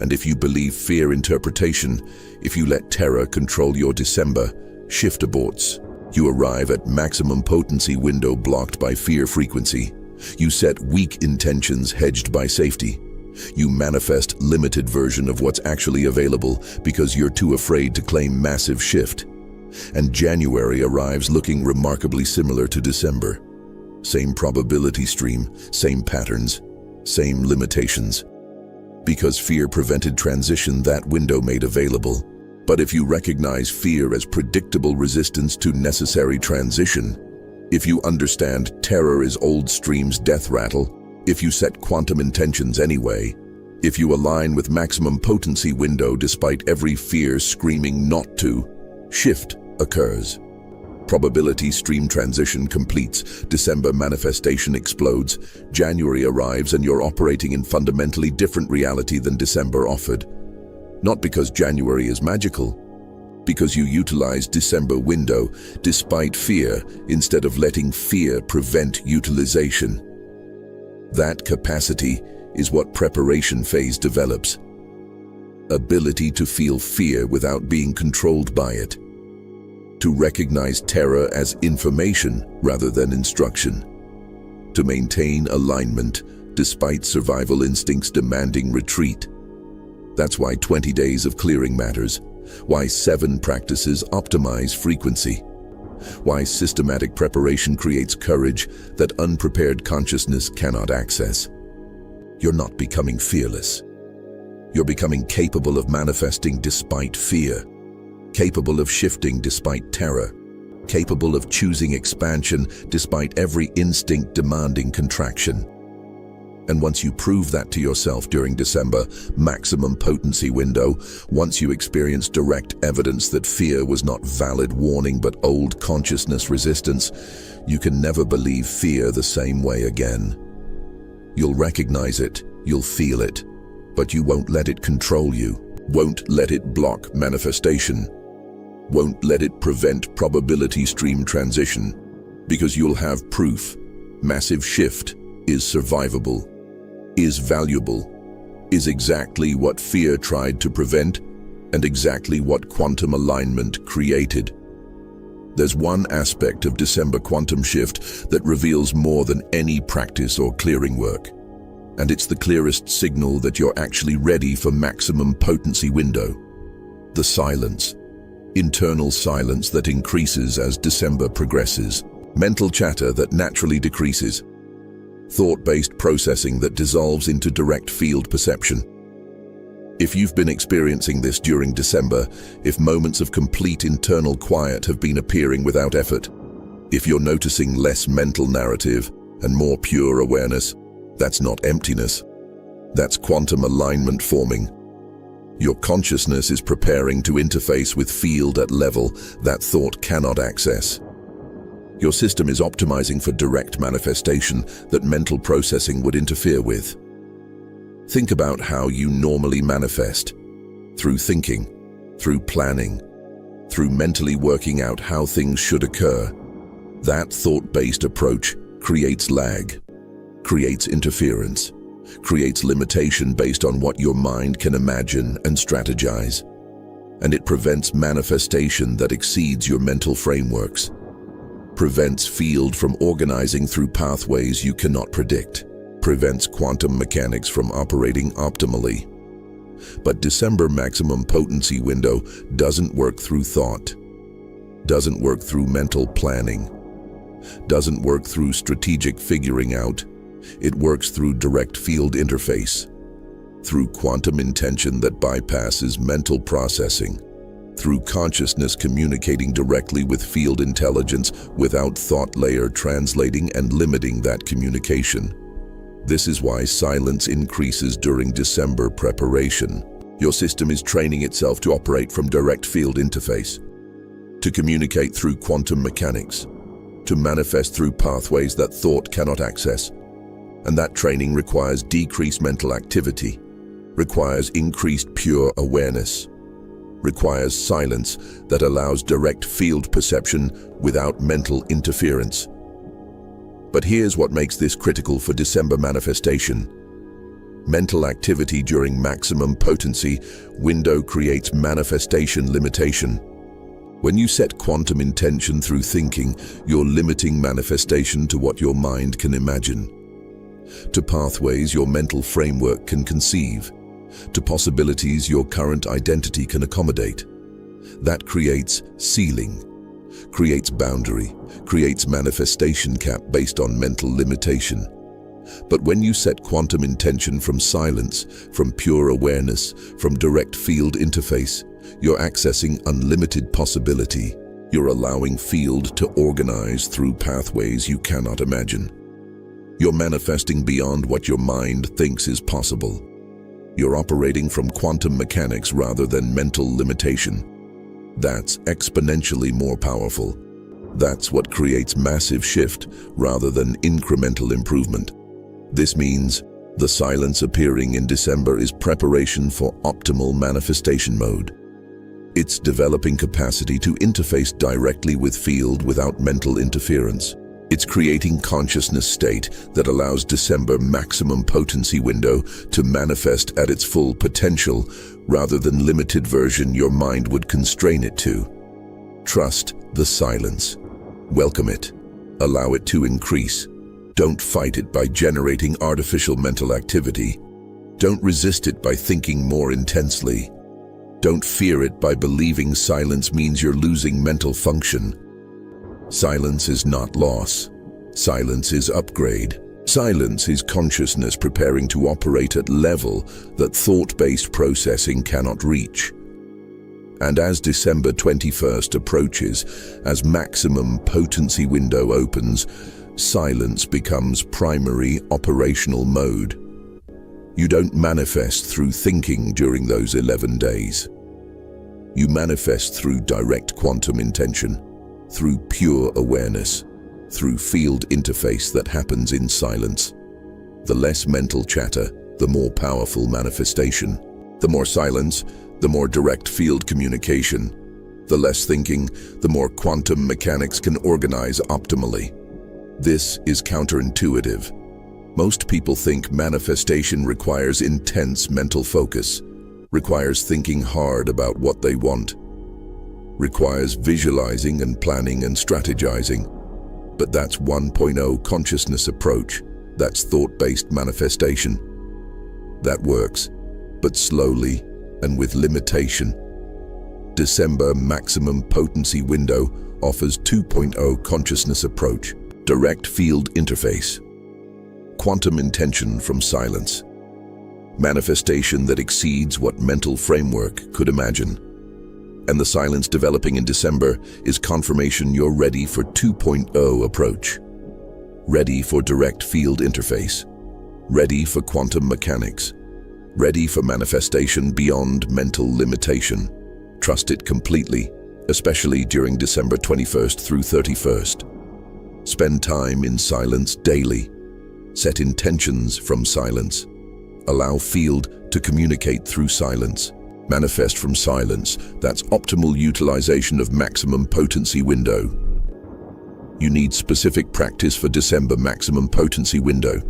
And if you believe fear interpretation, if you let terror control your December, shift aborts. You arrive at maximum potency window blocked by fear frequency. You set weak intentions hedged by safety. You manifest limited version of what's actually available because you're too afraid to claim massive shift. And January arrives looking remarkably similar to December. Same probability stream, same patterns, same limitations. Because fear prevented transition, that window made available. But if you recognize fear as predictable resistance to necessary transition, if you understand terror is old stream's death rattle, if you set quantum intentions anyway, if you align with maximum potency window despite every fear screaming not to, shift occurs. Probability stream transition completes, December manifestation explodes, January arrives and you're operating in fundamentally different reality than December offered. Not because January is magical, because you utilize December window despite fear instead of letting fear prevent utilization. That capacity is what preparation phase develops. Ability to feel fear without being controlled by it. To recognize terror as information rather than instruction. To maintain alignment despite survival instincts demanding retreat. That's why 20 days of clearing matters. Why 7 practices optimize frequency. Why systematic preparation creates courage that unprepared consciousness cannot access. You're not becoming fearless. You're becoming capable of manifesting despite fear. Capable of shifting despite terror. Capable of choosing expansion despite every instinct demanding contraction. And once you prove that to yourself during December, maximum potency window, once you experience direct evidence that fear was not valid warning but old consciousness resistance, you can never believe fear the same way again. You'll recognize it, you'll feel it, but you won't let it control you, won't let it block manifestation, won't let it prevent probability stream transition, because you'll have proof. Massive shift is survivable, is valuable, is exactly what fear tried to prevent, and exactly what quantum alignment created. There's one aspect of December quantum shift that reveals more than any practice or clearing work. And it's the clearest signal that you're actually ready for maximum potency window. The silence. Internal silence that increases as December progresses. Mental chatter that naturally decreases. Thought-based processing that dissolves into direct field perception. If you've been experiencing this during December, if moments of complete internal quiet have been appearing without effort, if you're noticing less mental narrative and more pure awareness, that's not emptiness. That's quantum alignment forming. Your consciousness is preparing to interface with field at level that thought cannot access. Your system is optimizing for direct manifestation that mental processing would interfere with. Think about how you normally manifest. Through thinking, through planning, through mentally working out how things should occur. That thought-based approach creates lag, creates interference, creates limitation based on what your mind can imagine and strategize. And it prevents manifestation that exceeds your mental frameworks. Prevents field from organizing through pathways you cannot predict. Prevents quantum mechanics from operating optimally. But December maximum potency window doesn't work through thought, doesn't work through mental planning, doesn't work through strategic figuring out. It works through direct field interface, through quantum intention that bypasses mental processing, through consciousness communicating directly with field intelligence without thought layer translating and limiting that communication. This is why silence increases during December preparation. Your system is training itself to operate from direct field interface, to communicate through quantum mechanics, to manifest through pathways that thought cannot access. And that training requires decreased mental activity, requires increased pure awareness, requires silence that allows direct field perception without mental interference. But here's what makes this critical for December manifestation. Mental activity during maximum potency window creates manifestation limitation. When you set quantum intention through thinking, you're limiting manifestation to what your mind can imagine, to pathways your mental framework can conceive, to possibilities your current identity can accommodate. That creates ceiling, creates boundary, creates manifestation cap based on mental limitation. But when you set quantum intention from silence, from pure awareness, from direct field interface, you're accessing unlimited possibility. You're allowing field to organize through pathways you cannot imagine. You're manifesting beyond what your mind thinks is possible. You're operating from quantum mechanics rather than mental limitation. That's exponentially more powerful. That's what creates massive shift rather than incremental improvement. This means the silence appearing in December is preparation for optimal manifestation mode. It's developing capacity to interface directly with field without mental interference. It's creating consciousness state that allows December maximum potency window to manifest at its full potential rather than limited version your mind would constrain it to. Trust the silence. Welcome it. Allow it to increase. Don't fight it by generating artificial mental activity. Don't resist it by thinking more intensely. Don't fear it by believing silence means you're losing mental function. Silence is not loss. Silence is upgrade. Silence is consciousness preparing to operate at level that thought-based processing cannot reach. And as December 21st approaches, as maximum potency window opens, silence becomes primary operational mode. You don't manifest through thinking during those 11 days. You manifest through direct quantum intention, through pure awareness, through field interface that happens in silence. The less mental chatter, the more powerful manifestation. The more silence, the more direct field communication. The less thinking, the more quantum mechanics can organize optimally. This is counterintuitive. Most people think manifestation requires intense mental focus, requires thinking hard about what they want, requires visualizing and planning and strategizing. But that's 1.0 consciousness approach. That's thought-based manifestation. That works, but slowly and with limitation. December maximum potency window offers 2.0 consciousness approach. Direct field interface. Quantum intention from silence. Manifestation that exceeds what mental framework could imagine. And the silence developing in December is confirmation you're ready for 2.0 approach. Ready for direct field interface. Ready for quantum mechanics. Ready for manifestation beyond mental limitation. Trust it completely, especially during December 21st through 31st. Spend time in silence daily. Set intentions from silence. Allow field to communicate through silence. Manifest from silence. That's optimal utilization of maximum potency window. You need specific practice for December maximum potency window.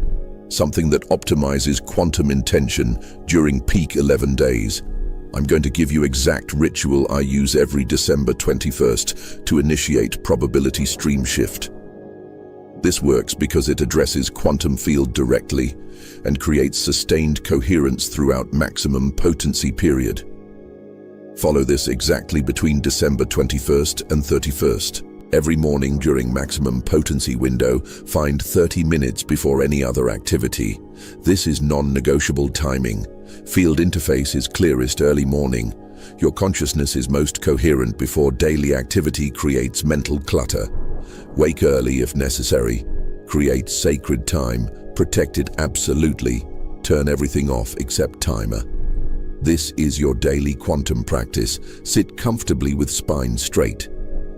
Something that optimizes quantum intention during peak 11 days. I'm going to give you exact ritual I use every December 21st to initiate probability stream shift. This works because it addresses quantum field directly and creates sustained coherence throughout maximum potency period. Follow this exactly between December 21st and 31st. Every morning during maximum potency window, find 30 minutes before any other activity. This is non-negotiable timing. Field interface is clearest early morning. Your consciousness is most coherent before daily activity creates mental clutter. Wake early if necessary. Create sacred time. Protect it absolutely. Turn everything off except timer. This is your daily quantum practice. Sit comfortably with spine straight.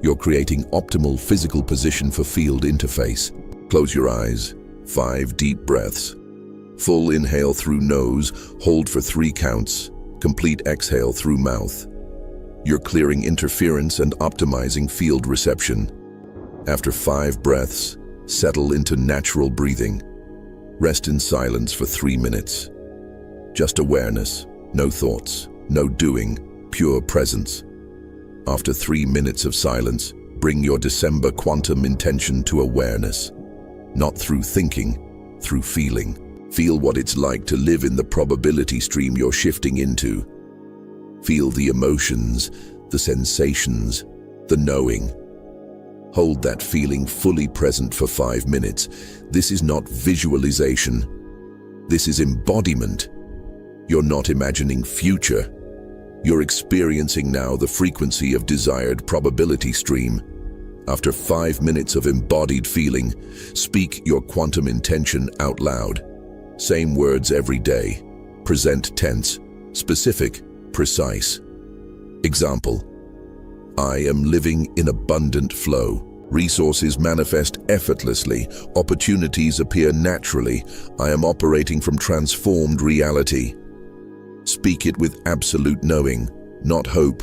You're creating optimal physical position for field interface. Close your eyes. 5 deep breaths. Full inhale through nose, hold for 3 counts. Complete exhale through mouth. You're clearing interference and optimizing field reception. After 5 breaths, settle into natural breathing. Rest in silence for 3 minutes. Just awareness, no thoughts, no doing, pure presence. After 3 minutes of silence, bring your December quantum intention to awareness. Not through thinking, through feeling. Feel what it's like to live in the probability stream you're shifting into. Feel the emotions, the sensations, the knowing. Hold that feeling fully present for 5 minutes. This is not visualization. This is embodiment. You're not imagining future. You're experiencing now the frequency of desired probability stream. After 5 minutes of embodied feeling, speak your quantum intention out loud. Same words every day. Present tense, specific, precise. Example: I am living in abundant flow. Resources manifest effortlessly. Opportunities appear naturally. I am operating from transformed reality. Speak it with absolute knowing, not hope,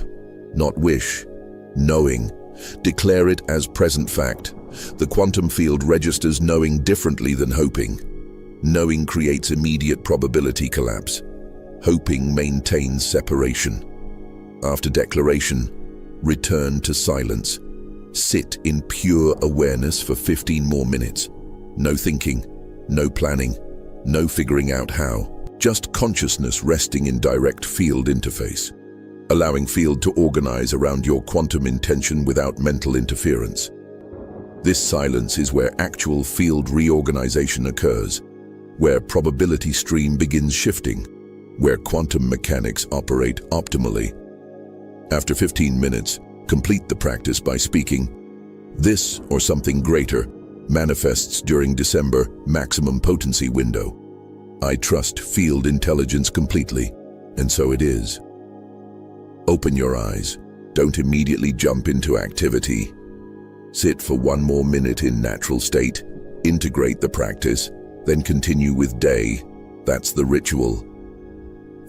not wish. Knowing. Declare it as present fact. The quantum field registers knowing differently than hoping. Knowing creates immediate probability collapse. Hoping maintains separation. After declaration, return to silence. Sit in pure awareness for 15 more minutes. No thinking, no planning, no figuring out how. Just consciousness resting in direct field interface. Allowing field to organize around your quantum intention without mental interference. This silence is where actual field reorganization occurs, where probability stream begins shifting, where quantum mechanics operate optimally. After 15 minutes, complete the practice by speaking, "This or something greater manifests during December maximum potency window. I trust field intelligence completely, and so it is." Open your eyes. Don't immediately jump into activity. Sit for 1 more minute in natural state, integrate the practice, then continue with day. That's the ritual.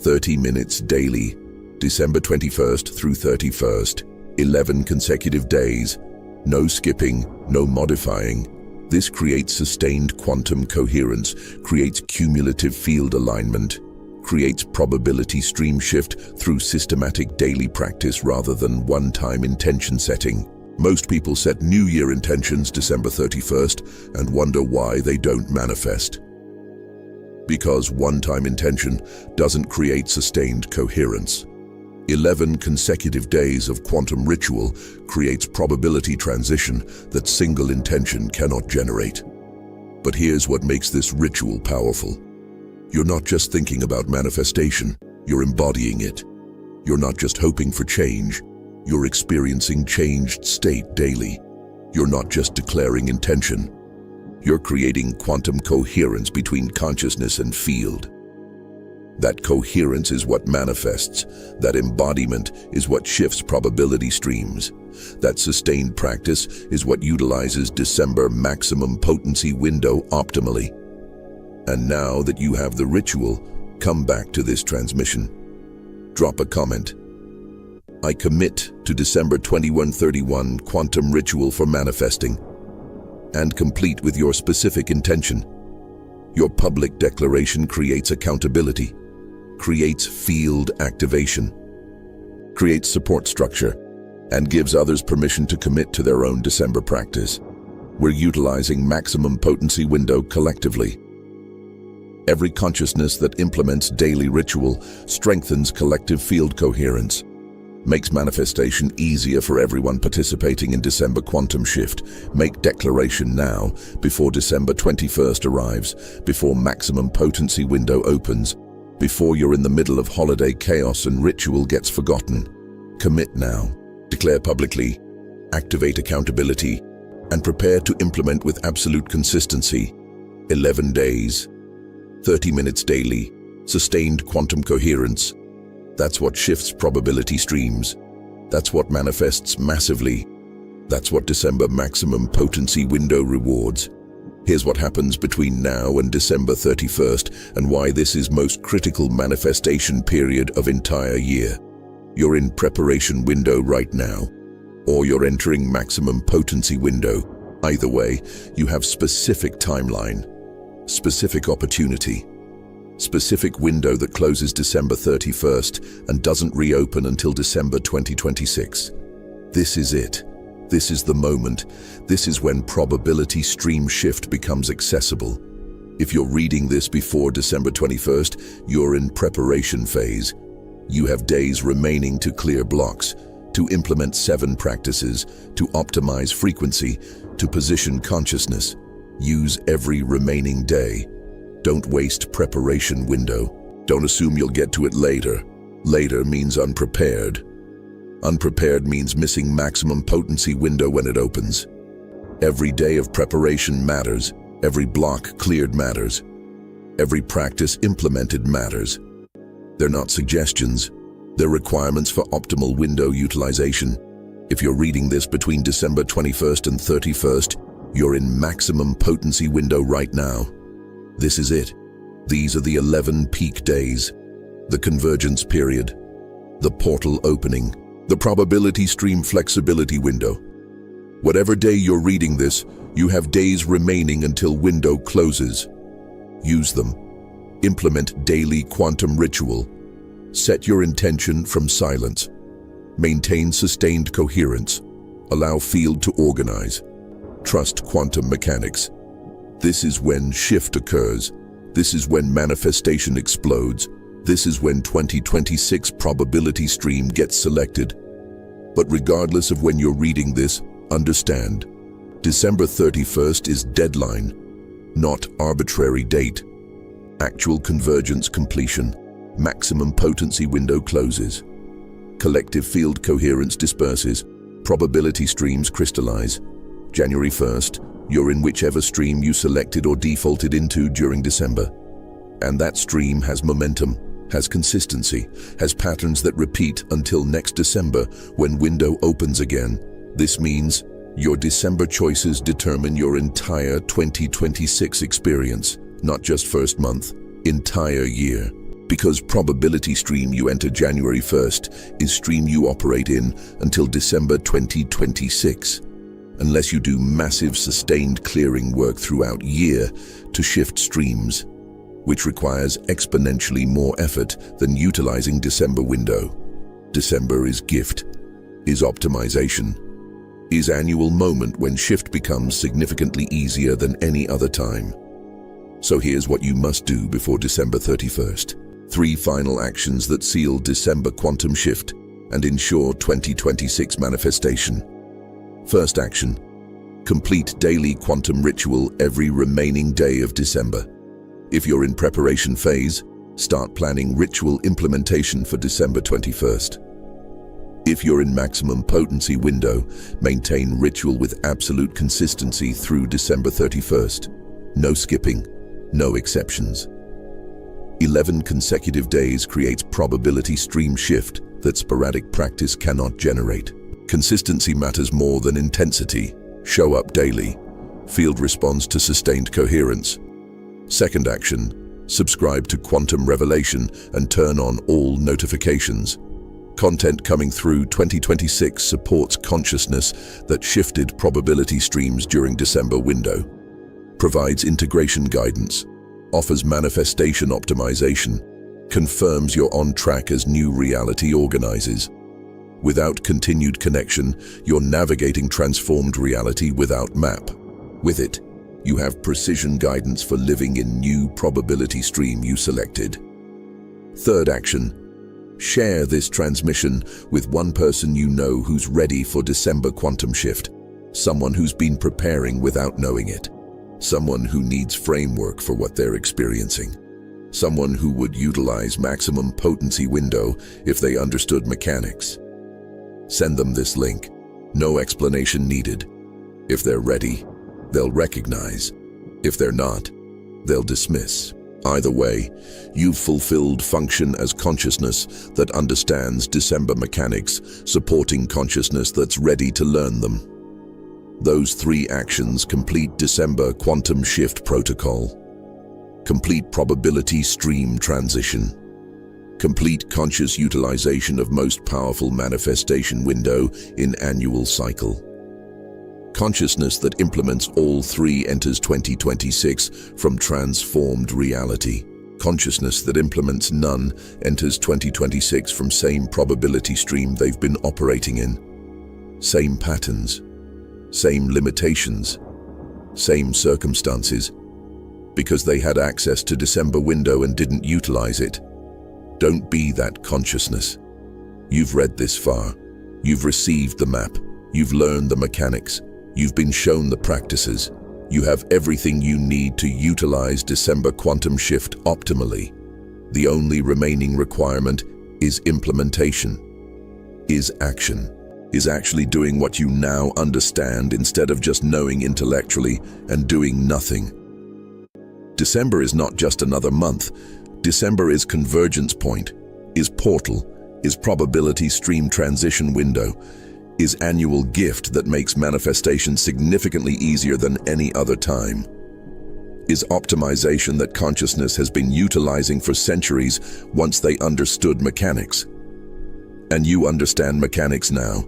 30 minutes daily, December 21st through 31st, 11 consecutive days. No skipping, no modifying. This creates sustained quantum coherence, creates cumulative field alignment, creates probability stream shift through systematic daily practice rather than one-time intention setting. Most people set New Year intentions December 31st and wonder why they don't manifest. Because one-time intention doesn't create sustained coherence. 11 consecutive days of quantum ritual creates probability transition that single intention cannot generate. But here's what makes this ritual powerful. You're not just thinking about manifestation, you're embodying it. You're not just hoping for change, you're experiencing changed state daily. You're not just declaring intention, you're creating quantum coherence between consciousness and field. That coherence is what manifests. That embodiment is what shifts probability streams. That sustained practice is what utilizes December maximum potency window optimally. And now that you have the ritual, come back to this transmission. Drop a comment. I commit to December 2131 quantum ritual for manifesting. And complete with your specific intention. Your public declaration creates accountability, creates field activation, creates support structure, and gives others permission to commit to their own December practice. We're utilizing maximum potency window collectively. Every consciousness that implements daily ritual strengthens collective field coherence, makes manifestation easier for everyone participating in December quantum shift. Make declaration now, before December 21st arrives, before maximum potency window opens, before you're in the middle of holiday chaos and ritual gets forgotten. Commit now, declare publicly, activate accountability, and prepare to implement with absolute consistency. 11 days, 30 minutes daily, sustained quantum coherence, That's what shifts probability streams. That's what manifests massively. That's what December maximum potency window rewards. Here's what happens between now and December 31st and why this is most critical manifestation period of entire year. You're in preparation window right now, or you're entering maximum potency window. Either way, you have specific timeline, specific opportunity, specific window that closes December 31st and doesn't reopen until December 2026. This is it. This is the moment. This is when probability stream shift becomes accessible. If you're reading this before December 21st, you're in preparation phase. You have days remaining to clear blocks, to implement 7 practices, to optimize frequency, to position consciousness. Use every remaining day. Don't waste preparation window. Don't assume you'll get to it later. Later means unprepared. Unprepared means missing maximum potency window when it opens. Every day of preparation matters. Every block cleared matters. Every practice implemented matters. They're not suggestions. They're requirements for optimal window utilization. If you're reading this between December 21st and 31st, you're in maximum potency window right now. This is it. These are the 11 peak days. The convergence period. The portal opening. The probability stream flexibility window. Whatever day you're reading this, you have days remaining until window closes. Use them. Implement daily quantum ritual. Set your intention from silence. Maintain sustained coherence. Allow field to organize. Trust quantum mechanics. This is when shift occurs. This is when manifestation explodes. This is when 2026 probability stream gets selected. But regardless of when you're reading this, understand, December 31st is deadline, not arbitrary date. Actual convergence completion, maximum potency window closes. Collective field coherence disperses, probability streams crystallize. January 1st, you're in whichever stream you selected or defaulted into during December. And that stream has momentum, has consistency, has patterns that repeat until next December when window opens again. This means your December choices determine your entire 2026 experience, not just first month, entire year. Because probability stream you enter January 1st is stream you operate in until December 2026. Unless you do massive sustained clearing work throughout year to shift streams, which requires exponentially more effort than utilizing December window. December is gift, is optimization, is annual moment when shift becomes significantly easier than any other time. So here's what you must do before December 31st. 3 final actions that seal December quantum shift and ensure 2026 manifestation. First action, complete daily quantum ritual every remaining day of December. If you're in preparation phase, start planning ritual implementation for December 21st. If you're in maximum potency window, maintain ritual with absolute consistency through December 31st. No skipping, no exceptions. 11 consecutive days creates probability stream shift that sporadic practice cannot generate. Consistency matters more than intensity. Show up daily. Field responds to sustained coherence. Second action, subscribe to Quantum Revelation and turn on all notifications. Content coming through 2026 supports consciousness that shifted probability streams during December window. Provides integration guidance, offers manifestation optimization, confirms you're on track as new reality organizes. Without continued connection, you're navigating transformed reality without map. With it, you have precision guidance for living in new probability stream you selected. Third action, share this transmission with one person you know who's ready for December quantum shift. Someone who's been preparing without knowing it. Someone who needs framework for what they're experiencing. Someone who would utilize maximum potency window if they understood mechanics. Send them this link. No explanation needed. If they're ready, they'll recognize. If they're not, they'll dismiss. Either way, you've fulfilled function as consciousness that understands December mechanics, supporting consciousness that's ready to learn them. Those 3 actions complete December quantum shift protocol. Complete probability stream transition. Complete conscious utilization of most powerful manifestation window in annual cycle. Consciousness that implements all 3 enters 2026 from transformed reality. Consciousness that implements none enters 2026 from same probability stream they've been operating in. Same patterns, same limitations, same circumstances, because they had access to December window and didn't utilize it. Don't be that consciousness. You've read this far. You've received the map. You've learned the mechanics. You've been shown the practices. You have everything you need to utilize December quantum shift optimally. The only remaining requirement is implementation, is action, is actually doing what you now understand instead of just knowing intellectually and doing nothing. December is not just another month. December is convergence point, is portal, is probability stream transition window, is annual gift that makes manifestation significantly easier than any other time, is optimization that consciousness has been utilizing for centuries once they understood mechanics. And you understand mechanics now.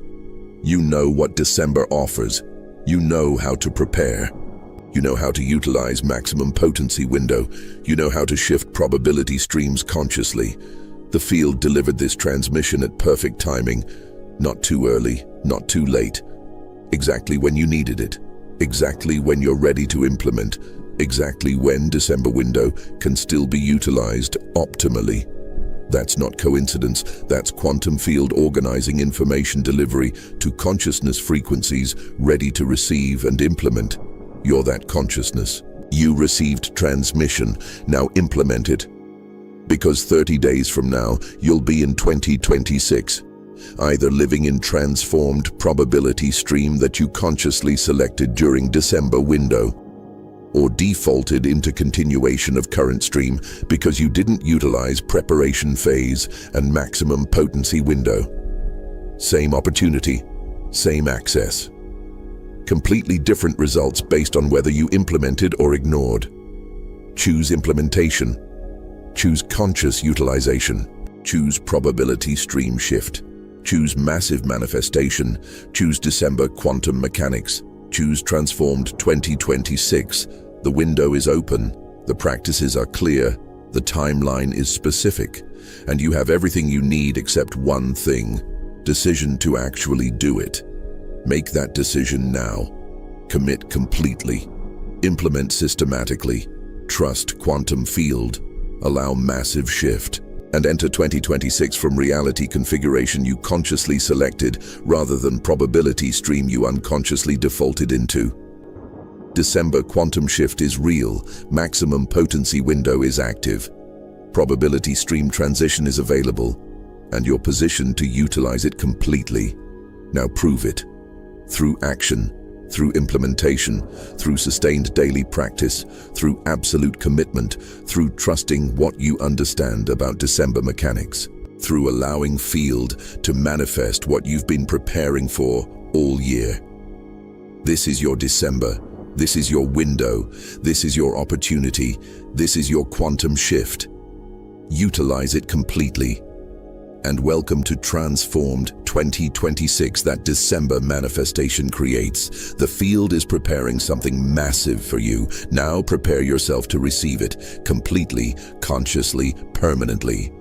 You know what December offers. You know how to prepare. You know how to utilize maximum potency window. You know how to shift probability streams consciously. The field delivered this transmission at perfect timing. Not too early, not too late. Exactly when you needed it. Exactly when you're ready to implement. Exactly when December window can still be utilized optimally. That's not coincidence. That's quantum field organizing information delivery to consciousness frequencies ready to receive and implement. You're that consciousness. You received transmission. Now implement it. Because 30 days from now, you'll be in 2026. Either living in transformed probability stream that you consciously selected during December window, or defaulted into continuation of current stream because you didn't utilize preparation phase and maximum potency window. Same opportunity, same access. Completely different results based on whether you implemented or ignored. Choose implementation. Choose conscious utilization. Choose probability stream shift. Choose massive manifestation. Choose December quantum mechanics. Choose transformed 2026. The window is open. The practices are clear. The timeline is specific. And you have everything you need except one thing: decision to actually do it. Make that decision now. Commit completely. Implement systematically. Trust quantum field. Allow massive shift. And enter 2026 from reality configuration you consciously selected rather than probability stream you unconsciously defaulted into. December quantum shift is real. Maximum potency window is active. Probability stream transition is available, and you're positioned to utilize it completely. Now prove it. Through action, through implementation, through sustained daily practice, through absolute commitment, through trusting what you understand about December mechanics, through allowing field to manifest what you've been preparing for all year. This is your December. This is your window. This is your opportunity. This is your quantum shift. Utilize it completely. And welcome to transformed 2026 that December manifestation creates. The field is preparing something massive for you. Now prepare yourself to receive it completely, consciously, permanently.